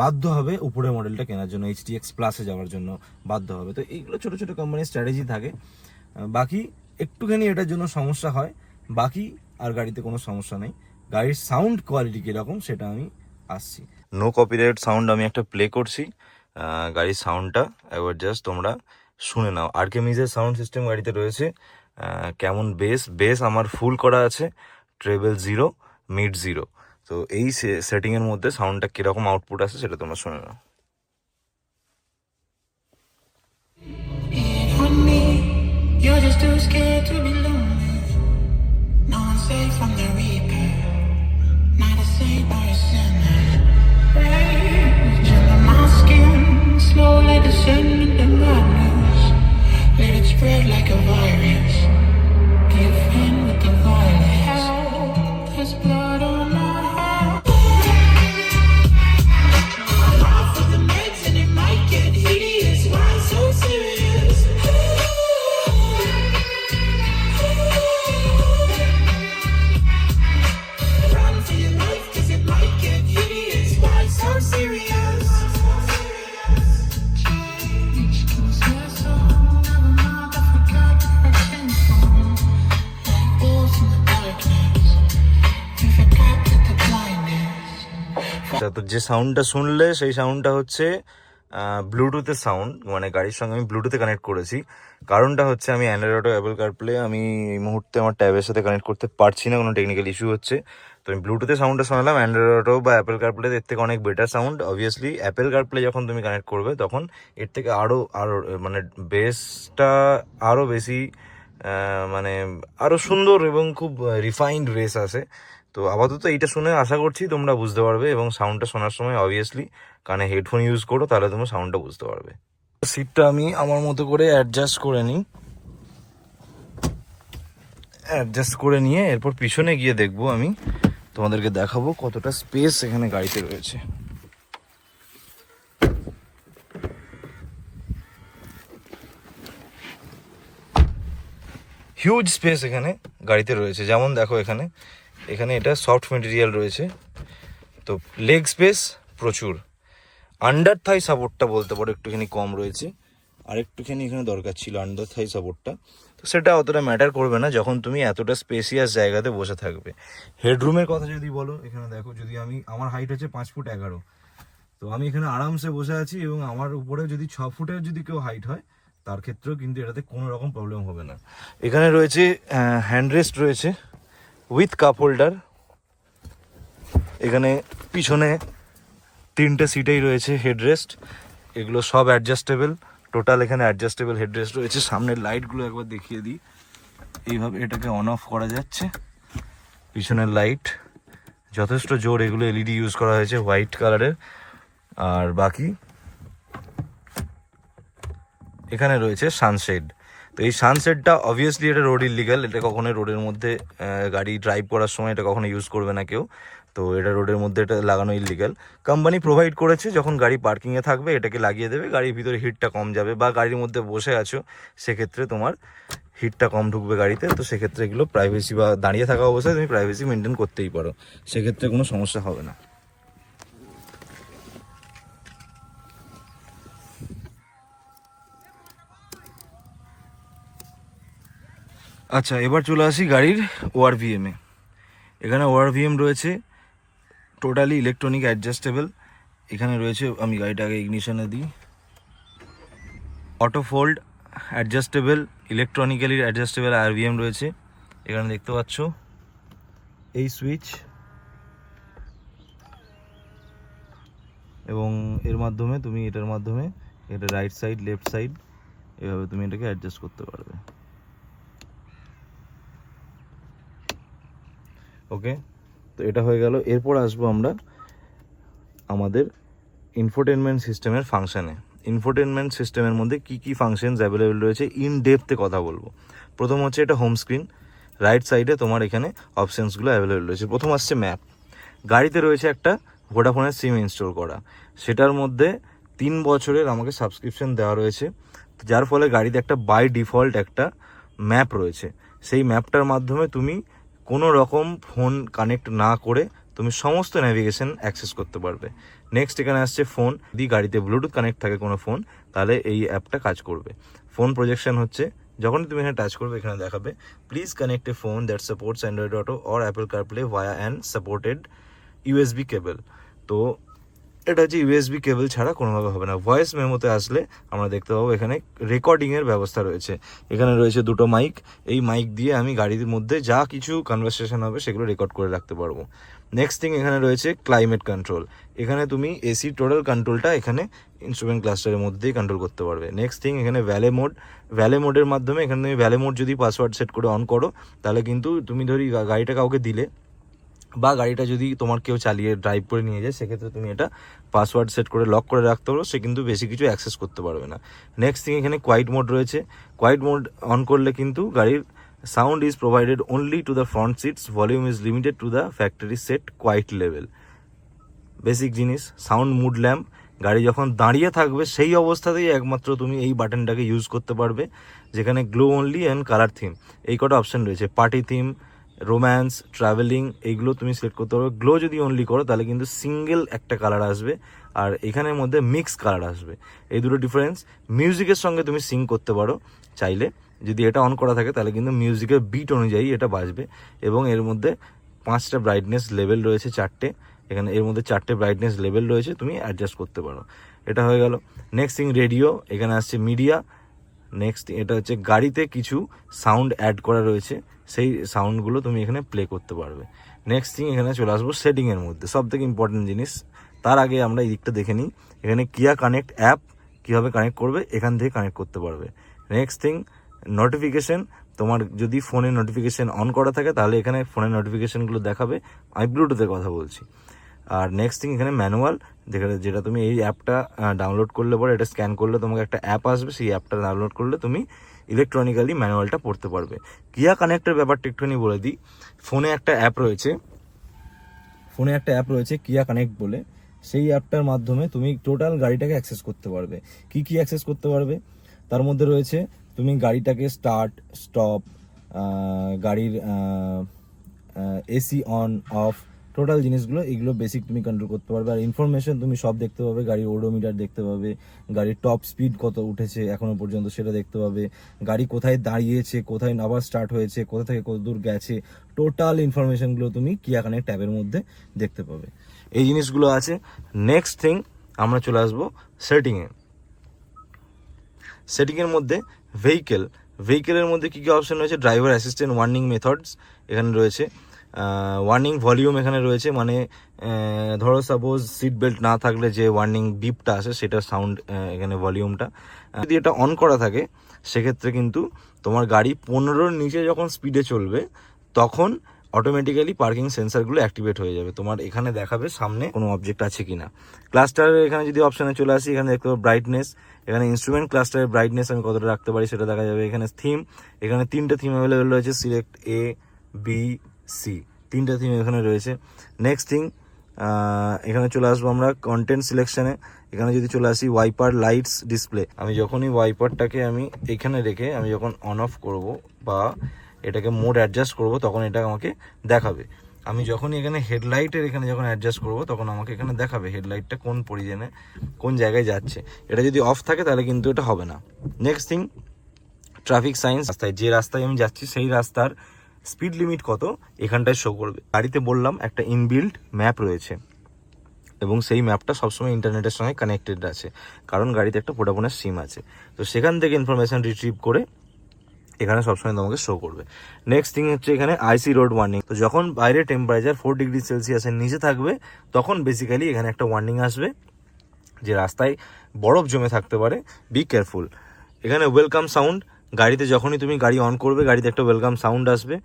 বাধ্য হবে উপরের মডেলটা কেনার জন্য, HTX প্লাসে যাওয়ার জন্য বাধ্য হবে। তো এইগুলো ছোট ছোট কোম্পানির স্ট্র্যাটেজি থাকে। বাকি একটুখানি এটার জন্য সমস্যা হয়, বাকি আর গাড়িতে কোনো সমস্যা নেই। গাড়ির সাউন্ড কোয়ালিটি কীরকম সেটা আমি আসছি। নো কপিরাইট সাউন্ড আমি একটা প্লে করছি, গাড়ির সাউন্ডটা একবার জাস্ট তোমরা শুনে নাও। আর্কেমিজের সাউন্ড সিস্টেম গাড়িতে রয়েছে। কেমন বেস আমার ফুল করা আছে, ট্রেবল 0, মিড 0। তো এই সেটিংয়ের মধ্যে সাউন্ডটা কীরকম আউটপুট আসে সেটা তোমরা শুনে নাও। You're just too scared to be lonely. No one's safe from the reaper. Not a saint or a sinner. Rage under my skin, slowly descending to madness. Let it spread like a virus. Give in with the violence. There's blood on my hands. I'm off with the meds and it might get hideous. Why so serious? Run for your life 'cause it might get hideous. Why so serious? Change kills my soul. Never mind, I forgot to pretend phone. Like wolves in the darkness. You forgot that the blindness. তো যে সাউন্ডটা শুনলে সেই সাউন্ডটা হচ্ছে ব্লুটুথের sound, মানে গাড়ির সঙ্গে আমি ব্লুটুথে কানেক্ট করেছি। কারণটা হচ্ছে আমি অ্যান্ড্রয়েড অটো অ্যাপেল কারপ্লে আমি এই মুহূর্তে আমার ট্যাবের সাথে কানেক্ট করতে পারছি না, কোনো টেকনিক্যাল ইস্যু হচ্ছে। তো আমি ব্লুটুথে সাউন্ডটা শোনালাম। অ্যান্ড্রয়েড অটো বা অ্যাপেল কারপ্লে এর থেকে অনেক better sound. Obviously Apple CarPlay যখন তুমি কানেক্ট করবে তখন এর থেকে আরও মানে বেসটা আরও বেশি মানে আরও সুন্দর এবং খুব রিফাইন্ড বেস আসে। তো আপাতত এইটা শুনে আশা করছি তোমরা বুঝতে পারবে, এবং সাউন্ডটা শোনার সময় অবভিয়াসলি কানে হেডফোন ইউজ করো, তাহলে তোমরা সাউন্ডটা বুঝতে পারবে। সিটটা আমি আমার মতো করে অ্যাডজাস্ট করে নিই, অ্যাডজাস্ট করে নিয়ে এরপর পিছনে গিয়ে দেখবো, আমি তোমাদেরকে দেখাবো কতটা স্পেস এখানে গাড়িতে রয়েছে। হিউজ স্পেস এখানে গাড়িতে রয়েছে। যেমন দেখো এখানে এটা সফট মেটেরিয়াল রয়েছে, তো লেগ স্পেস প্রচুর। আন্ডার থাই সাপোর্টটা বলতে পারো একটুখানি কম রয়েছে, আর একটুখানি এখানে দরকার ছিল আন্ডার থাই সাপোর্টটা। তো সেটা অতটা ম্যাটার করবে না যখন তুমি এতটা স্পেসিয়াস জায়গাতে বসে থাকবে। হেডরুমের কথা যদি বলো, এখানে দেখো, যদি আমার হাইট হচ্ছে 5'11", তো আমি এখানে আরামসে বসে আছি, এবং আমার উপরে যদি 6 ফুটের যদি কেউ হাইট হয় তার ক্ষেত্রেও কিন্তু এটাতে কোনো রকম প্রবলেম হবে না। এখানে রয়েছে হ্যান্ডরেস্ট রয়েছে উইথ কাপ হোল্ডার। এখানে পিছনে 3টে সিটেই রয়েছে হেডরেস্ট, এগুলো সব অ্যাডজাস্টেবল। টোটাল এখানে অ্যাডজাস্টেবল হেডরেস্ট রয়েছে। সামনের লাইটগুলো একবার দেখিয়ে দিই, এইভাবে এটাকে অন অফ করা যাচ্ছে। পিছনের লাইট যথেষ্ট জোর, এগুলো এলইডি ইউজ করা হয়েছে হোয়াইট কালারের। আর বাকি এখানে রয়েছে সানশেড। তো এই সানসেটটা অবভিয়াসলি এটা রোড ইলিগাল, এটা কখনোই রোডের মধ্যে গাড়ি ড্রাইভ করার সময় এটা কখনো ইউজ করবে না কেউ। তো এটা রোডের মধ্যে এটা লাগানো ইলিগাল। কোম্পানি প্রোভাইড করেছে যখন গাড়ি পার্কিংয়ে থাকবে এটাকে লাগিয়ে দেবে, গাড়ির ভিতরে হিটটা কম যাবে, বা গাড়ির মধ্যে বসে আছো সেক্ষেত্রে তোমার হিটটা কম ঢুকবে গাড়িতে। তো সেক্ষেত্রে এগুলো প্রাইভেসি, বা দাঁড়িয়ে থাকা অবস্থায় তুমি প্রাইভেসি মেনটেন করতেই পারো, সেক্ষেত্রে কোনো সমস্যা হবে না। আচ্ছা, এবার চলে আসি গাড়ির ওআরভিএমে। এখানে ওআরভিএম রয়েছে টোটালি ইলেকট্রনিক অ্যাডজাস্টেবল। এখানে রয়েছে, আমি গাড়িটা আগে ইগনিশনে দিই, auto fold adjustable, electronically adjustable RVM রয়েছে। এখানে দেখতে পাচ্ছ এই সুইচ, এবং এর মাধ্যমে তুমি এটার মাধ্যমে এটা রাইট সাইড লেফট সাইড এভাবে তুমি এটাকে অ্যাডজাস্ট করতে পারবে। ওকে, তো এটা হয়ে গেল। এরপর আসবো আমরা আমাদের ইনফোটেনমেন্ট সিস্টেমের ফাংশানে। ইনফোটেনমেন্ট সিস্টেমের মধ্যে কি কি ফাংশনস অ্যাভেলেবেল রয়েছে ইন ডেপথে কথা বলবো। প্রথম হচ্ছে এটা হোম স্ক্রিন, রাইট সাইডে তোমার এখানে অপশানসগুলো অ্যাভেলেবেল রয়েছে। প্রথম আসছে ম্যাপ। গাড়িতে রয়েছে একটা ভোডাফোনের সিম ইনস্টল করা, সেটার মধ্যে 3 বছরের আমাকে সাবস্ক্রিপশন দেওয়া রয়েছে, যার ফলে গাড়িতে একটা বাই ডিফল্ট একটা ম্যাপ রয়েছে। সেই ম্যাপটার মাধ্যমে তুমি কোনো রকম ফোন কানেক্ট না করে তুমি সমস্ত ন্যাভিগেশন অ্যাক্সেস করতে পারবে। নেক্সট এখানে আসছে ফোন। যদি গাড়িতে ব্লুটুথ কানেক্ট থাকে কোনো ফোন, তাহলে এই অ্যাপটা কাজ করবে। ফোন প্রজেকশন হচ্ছে, যখনই তুমি এখানে টাচ করবে এখানে দেখাবে please connect A phone that supports Android auto or Apple CarPlay via an supported USB কেবল। তো এটা হচ্ছে ইউএসবি কেবল ছাড়া কোনোভাবে হবে না। ভয়েস মেমোতে আসলে আমরা দেখতে পাবো এখানে রেকর্ডিংয়ের ব্যবস্থা রয়েছে। এখানে রয়েছে 2টো মাইক, এই মাইক দিয়ে আমি গাড়ির মধ্যে যা কিছু কনভারসেশন হবে সেগুলো রেকর্ড করে রাখতে পারবো। নেক্সট থিং এখানে রয়েছে ক্লাইমেট কন্ট্রোল। এখানে তুমি এসি টোটাল কন্ট্রোলটা এখানে ইনস্ট্রুমেন্ট ক্লাস্টারের মধ্যেই কন্ট্রোল করতে পারবে। নেক্সট থিং এখানে ভ্যালে মোড। ভ্যালে মোডের মাধ্যমে এখানে তুমি ভ্যালে মোড যদি পাসওয়ার্ড সেট করে অন করো, তাহলে কিন্তু তুমি ধরি গাড়িটা কাউকে দিলে, বা গাড়িটা যদি তোমার কেউ চালিয়ে ড্রাইভ করে নিয়ে যায়, সেক্ষেত্রে তুমি এটা পাসওয়ার্ড সেট করে লক করে রাখতে পারো, সে কিন্তু বেশি কিছু অ্যাক্সেস করতে পারবে না। নেক্সট থিং এখানে কোয়াইট মোড রয়েছে। কোয়াইট মোড অন করলে কিন্তু গাড়ির sound is provided only to the front seats, volume is limited to the factory set quiet level. Basic জিনিস। সাউন্ড মুড ল্যাম্প, গাড়ি যখন দাঁড়িয়ে থাকবে সেই অবস্থাতেই একমাত্র তুমি এই বাটনটাকে ইউজ করতে পারবে, যেখানে glow only and colour theme, এই কটা অপশান রয়েছে। পার্টি থিম, রোম্যান্স, ট্রাভেলিং, এইগুলো তুমি সিলেক্ট করতে পারবে। গ্লো যদি অনলি করো তাহলে কিন্তু সিঙ্গেল একটা কালার আসবে, আর এখানের মধ্যে মিক্স কালার আসবে। এই দুটো ডিফারেন্স। মিউজিকের সঙ্গে তুমি সিং করতে পারো চাইলে, যদি এটা অন করা থাকে তাহলে কিন্তু মিউজিকের বিট অনুযায়ী এটা বাজবে। এবং এর মধ্যে 5টা ব্রাইটনেস লেভেল রয়েছে, 4টে। এখানে এর মধ্যে 4টে ব্রাইটনেস লেভেল রয়েছে, তুমি অ্যাডজাস্ট করতে পারো। এটা হয়ে গেল। নেক্সট থিং রেডিও, এখানে আসছে মিডিয়া। নেক্সট এটা হচ্ছে গাড়িতে কিছু সাউন্ড অ্যাড করা রয়েছে, সেই সাউন্ডগুলো তুমি এখানে প্লে করতে পারবে। নেক্সট থিং এখানে চলে আসবো সেটিংয়ের মধ্যে, সব থেকে ইম্পর্টেন্ট জিনিস। তার আগে আমরা এই দিকটা দেখে নিই, এখানে কিয়া কানেক্ট অ্যাপ কীভাবে কানেক্ট করবে, এখান থেকে কানেক্ট করতে পারবে। নেক্সট থিং নোটিফিকেশন, তোমার যদি ফোনে নোটিফিকেশন অন করা থাকে তাহলে এখানে ফোনের নোটিফিকেশনগুলো দেখাবে, আমি ব্লুটুথের কথা বলছি। আর নেক্সট থিং এখানে ম্যানুয়াল, যেটা তুমি এই অ্যাপটা ডাউনলোড করলে পরে এটা স্ক্যান করলে তোমাকে একটা অ্যাপ আসবে, সেই অ্যাপটা ডাউনলোড করলে তুমি ইলেকট্রনিক্যালি ম্যানুয়ালটা পড়তে পারবে। কিয়া কানেক্টের ব্যাপারটা একটুখানি বলে দিই। ফোনে একটা অ্যাপ রয়েছে কিয়া কানেক্ট বলে, সেই অ্যাপটার মাধ্যমে তুমি টোটাল গাড়িটাকে অ্যাক্সেস করতে পারবে। কি অ্যাক্সেস করতে পারবে তার মধ্যে রয়েছে, তুমি গাড়িটাকে স্টার্ট স্টপ, গাড়ির এসি অন অফ, টোটাল জিনিসগুলো এগুলো বেসিক তুমি কন্ট্রোল করতে পারবে। আর ইনফরমেশন তুমি সব দেখতে পাবে, গাড়ির ওডোমিটার দেখতে পাবে, গাড়ির টপ স্পিড কত উঠেছে এখনো পর্যন্ত সেটা দেখতে পাবে, গাড়ি কোথায় দাঁড়িয়েছে, কোথায় আবার স্টার্ট হয়েছে, কোথা থেকে কত দূর গেছে, টোটাল ইনফরমেশনগুলো তুমি কিয়া কানেক্ট ট্যাবের মধ্যে দেখতে পাবে। এই জিনিসগুলো আছে। নেক্সট থিং আমরা চলে আসবো সেটিংয়ের মধ্যে ভেহিকেলের মধ্যে কী অপশন রয়েছে, ড্রাইভার অ্যাসিস্ট্যান্ট ওয়ার্নিং মেথডস এখানে রয়েছে, ওয়ার্নিং ভলিউম এখানে রয়েছে, মানে ধরো সাপোজ সিট বেল্ট না থাকলে যে ওয়ার্নিং বিপটা আসে সেটার সাউন্ড, এখানে ভলিউমটা যদি এটা অন করা থাকে সেক্ষেত্রে কিন্তু তোমার গাড়ি 15-র নিচে যখন স্পিডে চলবে তখন অটোমেটিক্যালি পার্কিং সেন্সারগুলো অ্যাক্টিভেট হয়ে যাবে, তোমার এখানে দেখাবে সামনে কোনো অবজেক্ট আছে কিনা। ক্লাস্টারের এখানে যদি অপশানে চলে আসি, এখানে দেখতে পাবো ব্রাইটনেস, এখানে ইনস্ট্রুমেন্ট ক্লাস্টারের ব্রাইটনেস আমি কতটা রাখতে পারি সেটা দেখা যাবে। এখানে থিম, এখানে 3টে থিম অ্যাভেলেবেল রয়েছে, সিলেক্ট A B C, 3টে থিম এখানে রয়েছে। নেক্সট থিং এখানে চলে আসবো আমরা কন্টেন্ট সিলেকশনে, এখানে যদি চলে আসি ওয়াইপার লাইটস ডিসপ্লে, আমি যখনই ওয়াইপারটাকে আমি এখানে রেখে আমি যখন অন অফ করব বা এটাকে মোড অ্যাডজাস্ট করব তখন এটা আমাকে দেখাবে। আমি যখনই এখানে হেডলাইটের এখানে যখন অ্যাডজাস্ট করব তখন আমাকে এখানে দেখাবে হেডলাইটটা কোন পরিজনে কোন জায়গায় যাচ্ছে। এটা যদি অফ থাকে তাহলে কিন্তু এটা হবে না। নেক্সট থিং ট্রাফিক সাইন্স, রাস্তায় যে রাস্তায় আমি যাচ্ছি সেই রাস্তার স্পিড লিমিট কত এখানটায় শো করবে। গাড়িতে বললাম একটা ইনবিল্ট ম্যাপ রয়েছে এবং সেই ম্যাপটা সবসময় ইন্টারনেটের সঙ্গে কানেক্টেড আছে, কারণ গাড়িতে একটা ভোডাফোনের সিম আছে, তো সেখান থেকে ইনফরমেশন রিট্রিভ করে এখানে সবসময় তোমাকে শো করবে। নেক্সট থিং হচ্ছে এখানে আইসি রোড ওয়ার্নিং, তো যখন বাইরে টেম্পারেচার 4 ডিগ্রি সেলসিয়াসের নিচে থাকবে তখন বেসিক্যালি এখানে একটা ওয়ার্নিং আসবে যে রাস্তায় বরফ জমে থাকতে পারে, বি কেয়ারফুল। এখানে ওয়েলকাম সাউন্ড, গাড়িতে যখনই তুমি গাড়ি অন করবে গাড়িতে একটা ওয়েলকাম সাউন্ড আসবে।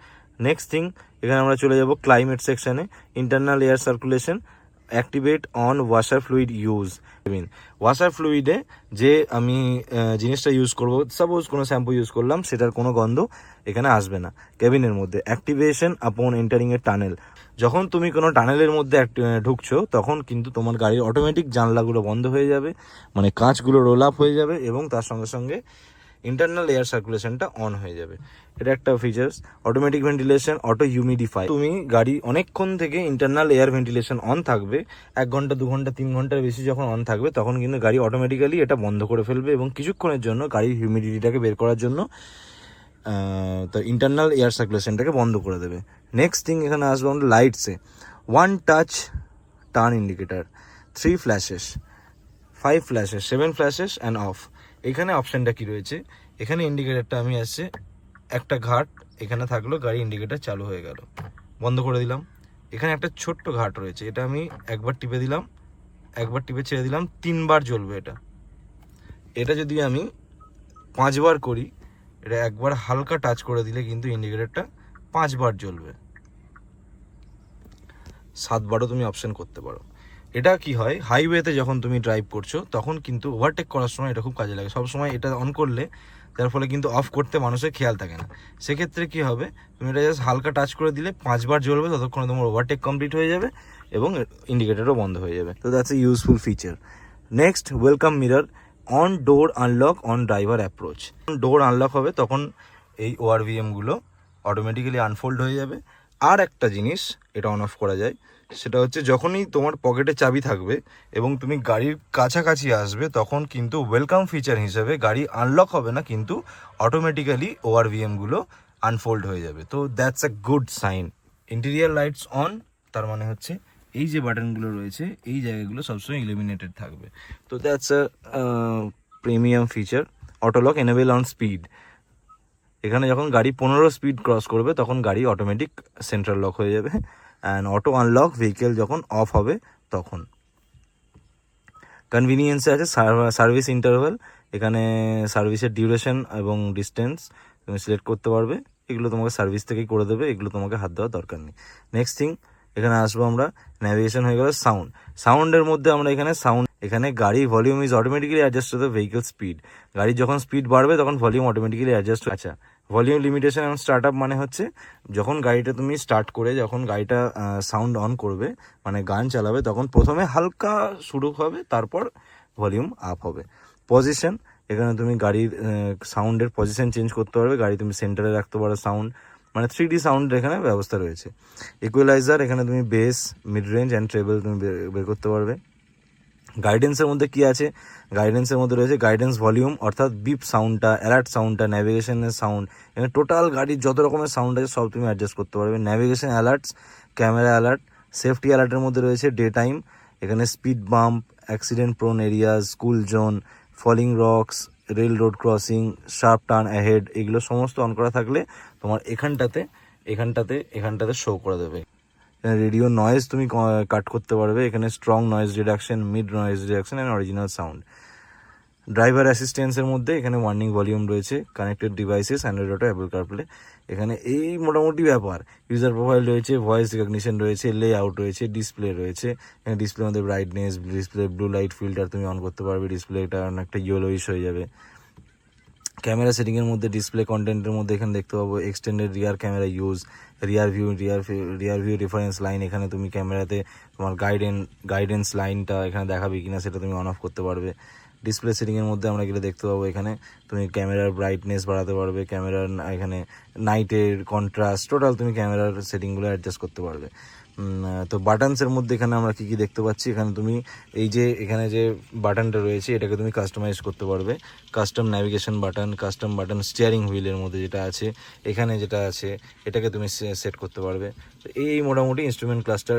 নেক্সট থিং এখানে আমরা চলে যাব ক্লাইমেট সেকশনে, internal air circulation, activate on washer fluid use. Washer ফ্লুইডে যে আমি জিনিসটা ইউজ করব, সাপোজ কোনো শ্যাম্পু ইউজ করলাম, সেটার কোনো গন্ধ এখানে আসবে না কেবিনের মধ্যে। অ্যাক্টিভেশন আপন এন্টারিং এ টানেল, যখন তুমি কোনো টানেলের মধ্যে ঢুকছো তখন কিন্তু তোমার গাড়ির অটোমেটিক জানলাগুলো বন্ধ হয়ে যাবে, মানে কাঁচগুলো রোল আপ হয়ে যাবে এবং তার সঙ্গে সঙ্গে ইন্টারনাল এয়ার সার্কুলেশনটা অন হয়ে যাবে। এটা একটা ফিচার্স। অটোমেটিক ভেন্টিলেশন, অটো হিউমিডিফাই, তুমি গাড়ি অনেকক্ষণ থেকে ইন্টারনাল এয়ার ভেন্টিলেশন অন থাকবে, 1 ঘন্টা 2 ঘন্টা 3 ঘন্টার বেশি যখন অন থাকবে তখন কিন্তু গাড়ি অটোমেটিক্যালি এটা বন্ধ করে ফেলবে এবং কিছুক্ষণের জন্য গাড়ির হিউমিডিটিটাকে বের করার জন্য তো ইন্টারনাল এয়ার সার্কুলেশনটাকে বন্ধ করে দেবে। নেক্সট থিং এখানে আসবো আমরা লাইটসে, 1 touch turn indicator, 3 flashes, 5 flashes, 7 flashes and of. এখানে অপশানটা কি রয়েছে, এখানে ইন্ডিকেটারটা আমি আসছে একটা ঘাট এখানে থাকলো, গাড়ি ইন্ডিকেটার চালু হয়ে গেল, বন্ধ করে দিলাম। এখানে একটা ছোট্ট ঘাট রয়েছে, এটা আমি একবার টিপে দিলাম, একবার টিপে ছেড়ে দিলাম, 3 বার জ্বলবে এটা। এটা যদি আমি 5 বার করি, এটা একবার হালকা টাচ করে দিলে কিন্তু ইন্ডিকেটারটা 5 বার জ্বলবে, 7 বারও তুমি অপশন করতে পারো। এটা কি হয়, হাইওয়েতে যখন তুমি ড্রাইভ করছো তখন কিন্তু ওভারটেক করার সময় এটা খুব কাজে লাগে। সবসময় এটা অন করলে যার ফলে কিন্তু অফ করতে মানুষের খেয়াল থাকে না। সেক্ষেত্রে কি হবে, তুমি এটা জাস্ট হালকা টাচ করে দিলে 5 বার জ্বলবে, ততক্ষণে তোমার ওভারটেক কমপ্লিট হয়ে যাবে এবং ইন্ডিকেটরও বন্ধ হয়ে যাবে। তো that's a useful feature. Next welcome mirror, on door unlock on driver approach. Door unlock হবে তখন এই ওআরভিএমগুলো অটোমেটিক্যালি আনফোল্ড হয়ে যাবে। আর একটা জিনিস এটা অন অফ করা যায়, সেটা হচ্ছে যখনই তোমার পকেটে চাবি থাকবে এবং তুমি গাড়ির কাছাকাছি আসবে তখন কিন্তু ওয়েলকাম ফিচার হিসেবে গাড়ি আনলক হবে না, কিন্তু অটোমেটিক্যালি ওআরভিএমগুলো আনফোল্ড হয়ে যাবে। তো that's a good sign. Interior lights on, তার মানে হচ্ছে এই যে বাটনগুলো রয়েছে এই জায়গাগুলো সবসময় ইলুমিনেটেড থাকবে। তো that's a premium feature. Auto lock enable on speed, এখানে যখন গাড়ি 15 স্পিড ক্রস করবে তখন গাড়ি অটোমেটিক সেন্ট্রাল লক হয়ে যাবে। অ্যান্ড অটো আনলক ভেহিকেল যখন অফ হবে তখন। কনভিনিয়েন্সে আছে সার্ভিস ইন্টারভ্যাল, এখানে সার্ভিসের ডিউরেশন এবং ডিস্টেন্স তুমি সিলেক্ট করতে পারবে, এগুলো তোমাকে সার্ভিস থেকেই করে দেবে, এগুলো তোমাকে হাত দেওয়ার দরকার নেই। নেক্সট থিং এখানে আসবো আমরা, ন্যাভিগেশন হয়ে গেল। সাউন্ডের মধ্যে আমরা এখানে গাড়ি volume is automatically adjust to the vehicle speed, গাড়ি যখন স্পিড বাড়বে তখন ভলিউম অটোমেটিক্যালি অ্যাডজাস্ট। আচ্ছা, ভলিউম লিমিটেশন এবং স্টার্ট আপ মানে হচ্ছে যখন গাড়িটা তুমি স্টার্ট করে যখন গাড়িটা সাউন্ড অন করবে মানে গান চালাবে তখন প্রথমে হালকা শুরু হবে, তারপর ভলিউম আপ হবে। পজিশন, এখানে তুমি গাড়ির সাউন্ডের পজিশন চেঞ্জ করতে পারবে, গাড়ি তুমি সেন্টারে রাখতে পারো সাউন্ড, মানে 3D সাউন্ডের এখানে ব্যবস্থা রয়েছে। ইকুয়ালাইজার, এখানে তুমি base, mid range and treble তুমি বের করতে পারবে। গাইডেন্সের মধ্যে কি আছে, গাইডেন্সের মধ্যে রয়েছে গাইডেন্স ভলিউম, অর্থাৎ বিপ সাউন্ডটা, অ্যালার্ট সাউন্ডটা, ন্যাভিগেশনের সাউন্ড, এখানে টোটাল গাড়ির যত রকমের সাউন্ড আছে সব তুমি অ্যাডজাস্ট করতে পারবে। Navigation alerts, camera alert, safety অ্যালার্টের মধ্যে রয়েছে ডে টাইম, এখানে speed bump, accident prone areas, school zone, falling rocks, rail road crossing, sharp turn ahead, এগুলো সমস্ত অন করা থাকলে তোমার এখানটাতে শো করে দেবে। রেডিও নয়েজ তুমি কাট করতে পারবে, এখানে strong noise reduction, mid noise reduction and original sound. Driver অ্যাসিস্ট্যান্সের মধ্যে এখানে ওয়ার্নিং ভলিউম রয়েছে, connected devices, Android Auto, Apple CarPlay, এখানে এই মোটামুটি ব্যাপার। ইউজার প্রোফাইল রয়েছে, ভয়েস রিকগনিশন রয়েছে, লে আউট রয়েছে, ডিসপ্লে রয়েছে, এখানে ডিসপ্লের মধ্যে brightness, display blue light filter তুমি অন করতে পারবে, ডিসপ্লেটা অনেকটা ইয়েলোইশ হয়ে যাবে। ক্যামেরা সেটিংয়ের মধ্যে ডিসপ্লে কন্টেন্টের মধ্যে এখানে দেখতে পাবো extended rear camera use, rear view reference line, এখানে তুমি ক্যামেরাতে তোমার গাইডেন্স লাইনটা এখানে দেখাবে কিনা সেটা তুমি অন অফ করতে পারবে। ডিসপ্লে সেটিংয়ের মধ্যে আমরা গেলে দেখতে পাবো এখানে তুমি ক্যামেরার ব্রাইটনেস বাড়াতে পারবে, ক্যামেরার এখানে নাইটের কন্ট্রাস্ট, টোটাল তুমি ক্যামেরার সেটিংগুলো অ্যাডজাস্ট করতে পারবে। তো বাটনসের মধ্যে এখানে আমরা কী কী দেখতে পাচ্ছি, এখানে তুমি এখানে যে বাটনটা রয়েছে এটাকে তুমি কাস্টমাইজ করতে পারবে, কাস্টম ন্যাভিগেশন বাটন স্টিয়ারিং হুইলের মধ্যে যেটা আছে, এখানে যেটা আছে এটাকে তুমি সেট করতে পারবে। তো এই মোটামুটি ইনস্ট্রুমেন্ট ক্লাস্টার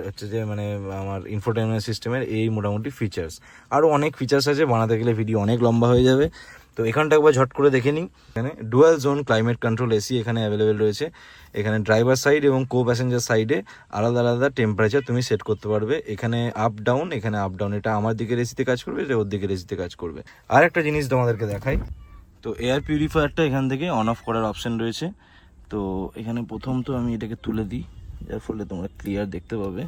হচ্ছে যে মানে আমার ইনফোটেনমেন্ট সিস্টেমের এই মোটামুটি ফিচার্স। আরও অনেক ফিচার্স আছে, বানাতে গেলে ভিডিও অনেক লম্বা হয়ে যাবে, তো এখানটা একবার ঝট করে দেখে নিই। এখানে dual zone climate control AC এখানে অ্যাভেলেবেল রয়েছে, এখানে ড্রাইভার সাইড এবং কো প্যাসেঞ্জার সাইডে আলাদা আলাদা টেম্পারেচার তুমি সেট করতে পারবে, এখানে আপ ডাউন, এটা আমার দিকের এসিতে কাজ করবে, এটা ওর দিকের এসিতে কাজ করবে। আর একটা জিনিস তোমাদেরকে দেখাই, তো এয়ার পিউরিফায়ারটা এখান থেকে অন অফ করার অপশান রয়েছে। তো এখানে প্রথম তো আমি এটাকে তুলে দিই, যার ফলে তোমরা ক্লিয়ার দেখতে পাবে।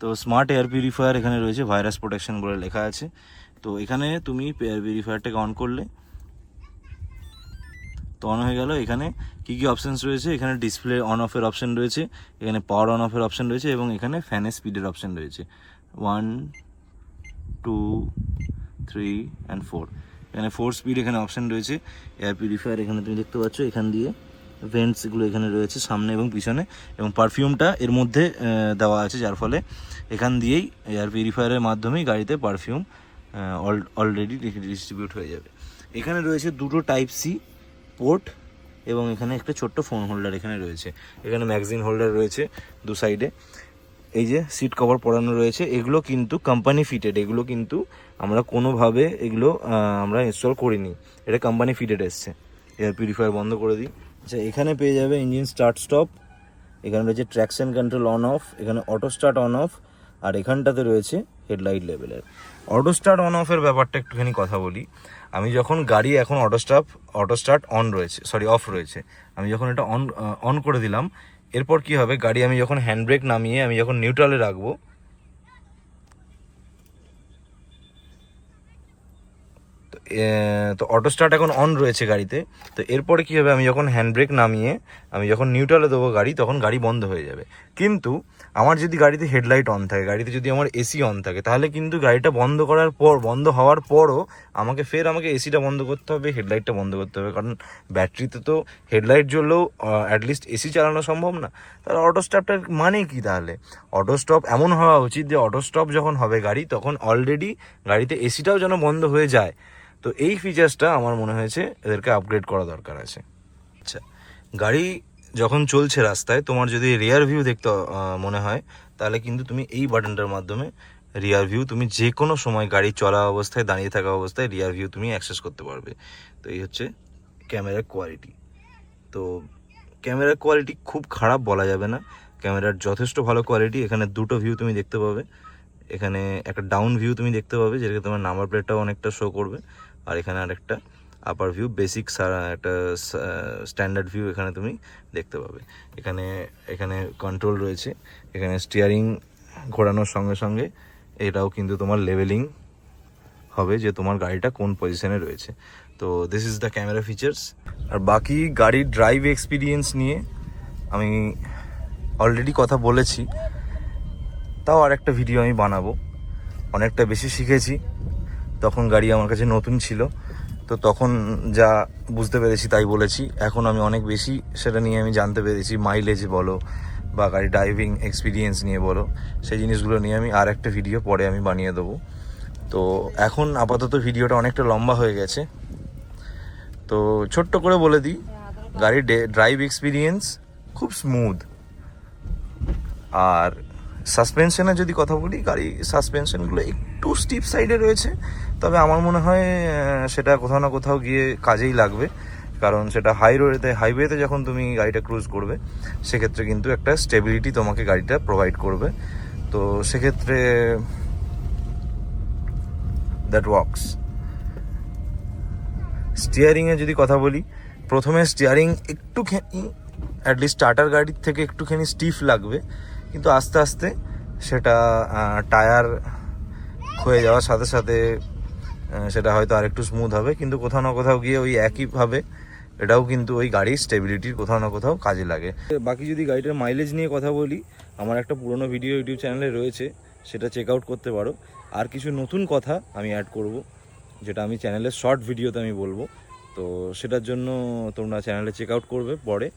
তো স্মার্ট এয়ার পিউরিফায়ার এখানে রয়েছে, ভাইরাস প্রোটেকশন বলে লেখা আছে। তো এখানে তুমি এয়ার পিউরিফায়ারটাকে অন করলে তো অন হয়ে গেল। এখানে কী কী অপশানস রয়েছে, এখানে ডিসপ্লে অন অফের অপশান রয়েছে, এখানে পাওয়ার অন অফের অপশান রয়েছে এবং এখানে ফ্যানের স্পিডের অপশান রয়েছে 1, 2, 3 অ্যান্ড 4, এখানে 4 স্পিড এখানে অপশান রয়েছে। এয়ার পিউরিফায়ার এখানে তুমি দেখতে পাচ্ছ, এখান দিয়ে ভেন্টসগুলো এখানে রয়েছে সামনে এবং পিছনে, এবং পারফিউমটা এর মধ্যে দেওয়া আছে, যার ফলে এখান দিয়েই এয়ার পিউরিফায়ারের মাধ্যমেই গাড়িতে পারফিউম অলরেডি ডিস্ট্রিবিউট হয়ে যাবে। এখানে রয়েছে দুটো টাইপ সি পোর্ট এবং এখানে একটা ছোট্ট ফোন হোল্ডার এখানে রয়েছে, এখানে ম্যাগাজিন হোল্ডার রয়েছে দু সাইডে। এই যে সিট কভার পরানো রয়েছে, এগুলো কিন্তু কোম্পানি ফিটেড, এগুলো কিন্তু আমরা কোনোভাবে এগুলো আমরা ইনস্টল করিনি, এটা কোম্পানি ফিটেড এসছে। এয়ার পিউরিফায়ার বন্ধ করে দিই। আচ্ছা, এখানে পেয়ে যাবে ইঞ্জিন স্টার্ট স্টপ, এখানে রয়েছে ট্র্যাকশন কন্ট্রোল অন অফ, এখানে অটো স্টার্ট অন অফ, আর এখানটাতে রয়েছে হেডলাইট লেভেলের। অটো স্টার্ট অন অফের ব্যাপারটা একটুখানি কথা বলি। আমি যখন গাড়ি এখন অটো স্টার্ট অফ রয়েছে, আমি যখন এটা অন করে দিলাম, এরপর কি হবে, গাড়ি আমি যখন হ্যান্ড ব্রেক নামিয়ে আমি যখন নিউট্রালে রাখবো, তো অটো স্টার্ট এখন অন রয়েছে গাড়িতে। তো এরপরে কী হবে, আমি যখন হ্যান্ড ব্রেক নামিয়ে আমি যখন নিউট্রালে দেবো গাড়ি, তখন গাড়ি বন্ধ হয়ে যাবে। কিন্তু আমার যদি গাড়িতে হেডলাইট অন থাকে, গাড়িতে যদি আমার এসি অন থাকে, তাহলে কিন্তু গাড়িটা বন্ধ হওয়ার পরও আমাকে এসিটা বন্ধ করতে হবে, হেডলাইটটা বন্ধ করতে হবে, কারণ ব্যাটারিতে তো হেডলাইট জ্বললেও অ্যাটলিস্ট এসি চালানো সম্ভব না। তাহলে অটো স্টপটার মানে কি, তাহলে অটো স্টপ এমন হওয়া উচিত যে অটো স্টপ যখন হবে গাড়ি, তখন অলরেডি গাড়িতে এসিটাও যেন বন্ধ হয়ে যায়। তো এই ফিচার্সটা আমার মনে হয়েছে এদেরকে আপগ্রেড করা দরকার আছে। আচ্ছা, গাড়ি যখন চলছে রাস্তায়, তোমার যদি রিয়ার ভিউ দেখতে মনে হয়, তাহলে কিন্তু তুমি এই বাটনটার মাধ্যমে রিয়ার ভিউ তুমি যে কোনো সময় গাড়ি চলা অবস্থায়, দাঁড়িয়ে থাকা অবস্থায় রিয়ার ভিউ তুমি অ্যাক্সেস করতে পারবে। তো এই হচ্ছে ক্যামেরার কোয়ালিটি। তো ক্যামেরার কোয়ালিটি খুব খারাপ বলা যাবে না, ক্যামেরার যথেষ্ট ভালো কোয়ালিটি। এখানে দুটো ভিউ তুমি দেখতে পাবে, এখানে একটা ডাউন ভিউ তুমি দেখতে পাবে যেটাকে তোমার নাম্বার প্লেটটাও অনেকটা শো করবে, আর এখানে আরেকটা আপার ভিউ, বেসিক একটা স্ট্যান্ডার্ড ভিউ এখানে তুমি দেখতে পাবে। এখানে এখানে কন্ট্রোল রয়েছে, এখানে স্টিয়ারিং ঘোরানোর সঙ্গে সঙ্গে এটাও কিন্তু তোমার লেভেলিং হবে যে তোমার গাড়িটা কোন পজিশনে রয়েছে। তো this is the camera features. আর বাকি গাড়ির ড্রাইভ এক্সপিরিয়েন্স নিয়ে আমি অলরেডি কথা বলেছি, তাও আর একটা ভিডিও আমি বানাবো। অনেকটা বেশি শিখেছি, তখন গাড়ি আমার কাছে নতুন ছিল, তো তখন যা বুঝতে পেরেছি তাই বলেছি। এখন আমি অনেক বেশি সেটা নিয়ে আমি জানতে পেরেছি, মাইলেজ বলো বা গাড়ি ড্রাইভিং এক্সপিরিয়েন্স নিয়ে বলো, সেই জিনিসগুলো নিয়ে আমি আর একটা ভিডিও পরে আমি বানিয়ে দেবো। তো এখন আপাতত ভিডিওটা অনেকটা লম্বা হয়ে গেছে, তো ছোট্ট করে বলে দিই, গাড়ির ড্রাইভ এক্সপিরিয়েন্স খুব স্মুথ। আর সাসপেনশনের যদি কথা বলি, গাড়ি সাসপেনশনগুলো একটু স্টিপ সাইডে রয়েছে, তবে আমার মনে হয় সেটা কোথাও না কোথাও গিয়ে কাজেই লাগবে, কারণ সেটা হাইওয়েতে যখন তুমি গাড়িটা ক্রুজ করবে সেক্ষেত্রে কিন্তু একটা স্টেবিলিটি তোমাকে গাড়িটা প্রোভাইড করবে। তো সেক্ষেত্রে দ্যাট ওয়ার্কস। স্টিয়ারিংয়ে যদি কথা বলি, প্রথমে স্টিয়ারিং একটুখানি অ্যাটলিস্ট স্টার্টার গাড়ির থেকে একটুখানি স্টিফ লাগবে, কিন্তু আস্তে আস্তে সেটা টায়ার ক্ষয়ে যাওয়ার সাথে সাথে সেটা হয়তো আরেকটু স্মুথ হবে, কিন্তু কোথাও না কোথাও গিয়ে ওই একইভাবে এটাও কিন্তু ওই গাড়ির স্টেবিলিটির কোথাও না কোথাও কাজে লাগে। বাকি যদি গাড়িটার মাইলেজ নিয়ে কথা বলি, আমার একটা পুরোনো ভিডিও ইউটিউব চ্যানেলে রয়েছে, সেটা চেক আউট করতে পারো। আর কিছু নতুন কথা আমি অ্যাড করব, যেটা আমি চ্যানেলের শর্ট ভিডিওতে আমি বলবো, তো সেটার জন্য তোমরা চ্যানেলে চেক আউট করবে পরে।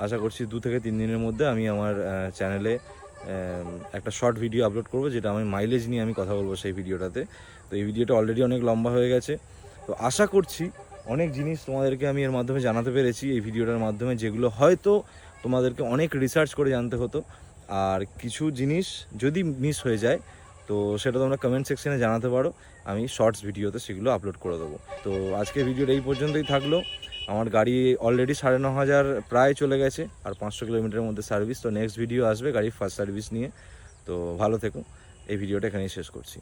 আশা করছি 2 থেকে 3 দিনের মধ্যে আমি আমার চ্যানেলে একটা শর্ট ভিডিও আপলোড করব, যেটা আমি মাইলেজ নিয়ে আমি কথা বলবো সেই ভিডিওটাতে। তো এই ভিডিওটা অলরেডি অনেক লম্বা হয়ে গেছে, তো আশা করছি অনেক জিনিস তোমাদেরকে আমি এর মাধ্যমে জানাতে পেরেছি এই ভিডিওটার মাধ্যমে, যেগুলো হয়তো তোমাদেরকে অনেক রিসার্চ করে জানতে হতো। আর কিছু জিনিস যদি মিস হয়ে যায় তো সেটা তোমরা কমেন্ট সেকশনে জানাতে পারো, আমি শর্টস ভিডিওতে সেগুলো আপলোড করে দেবো। তো আজকে ভিডিওটা এই পর্যন্তই থাকলো। আমার গাড়ি অলরেডি 9,500 প্রায় চলে গেছে, আর 500 কিলোমিটারের মধ্যে সার্ভিস। তো নেক্সট ভিডিও আসবে গাড়ির ফার্স্ট সার্ভিস নিয়ে। তো ভালো থেকো, এই ভিডিওটা এখানেই শেষ করছি।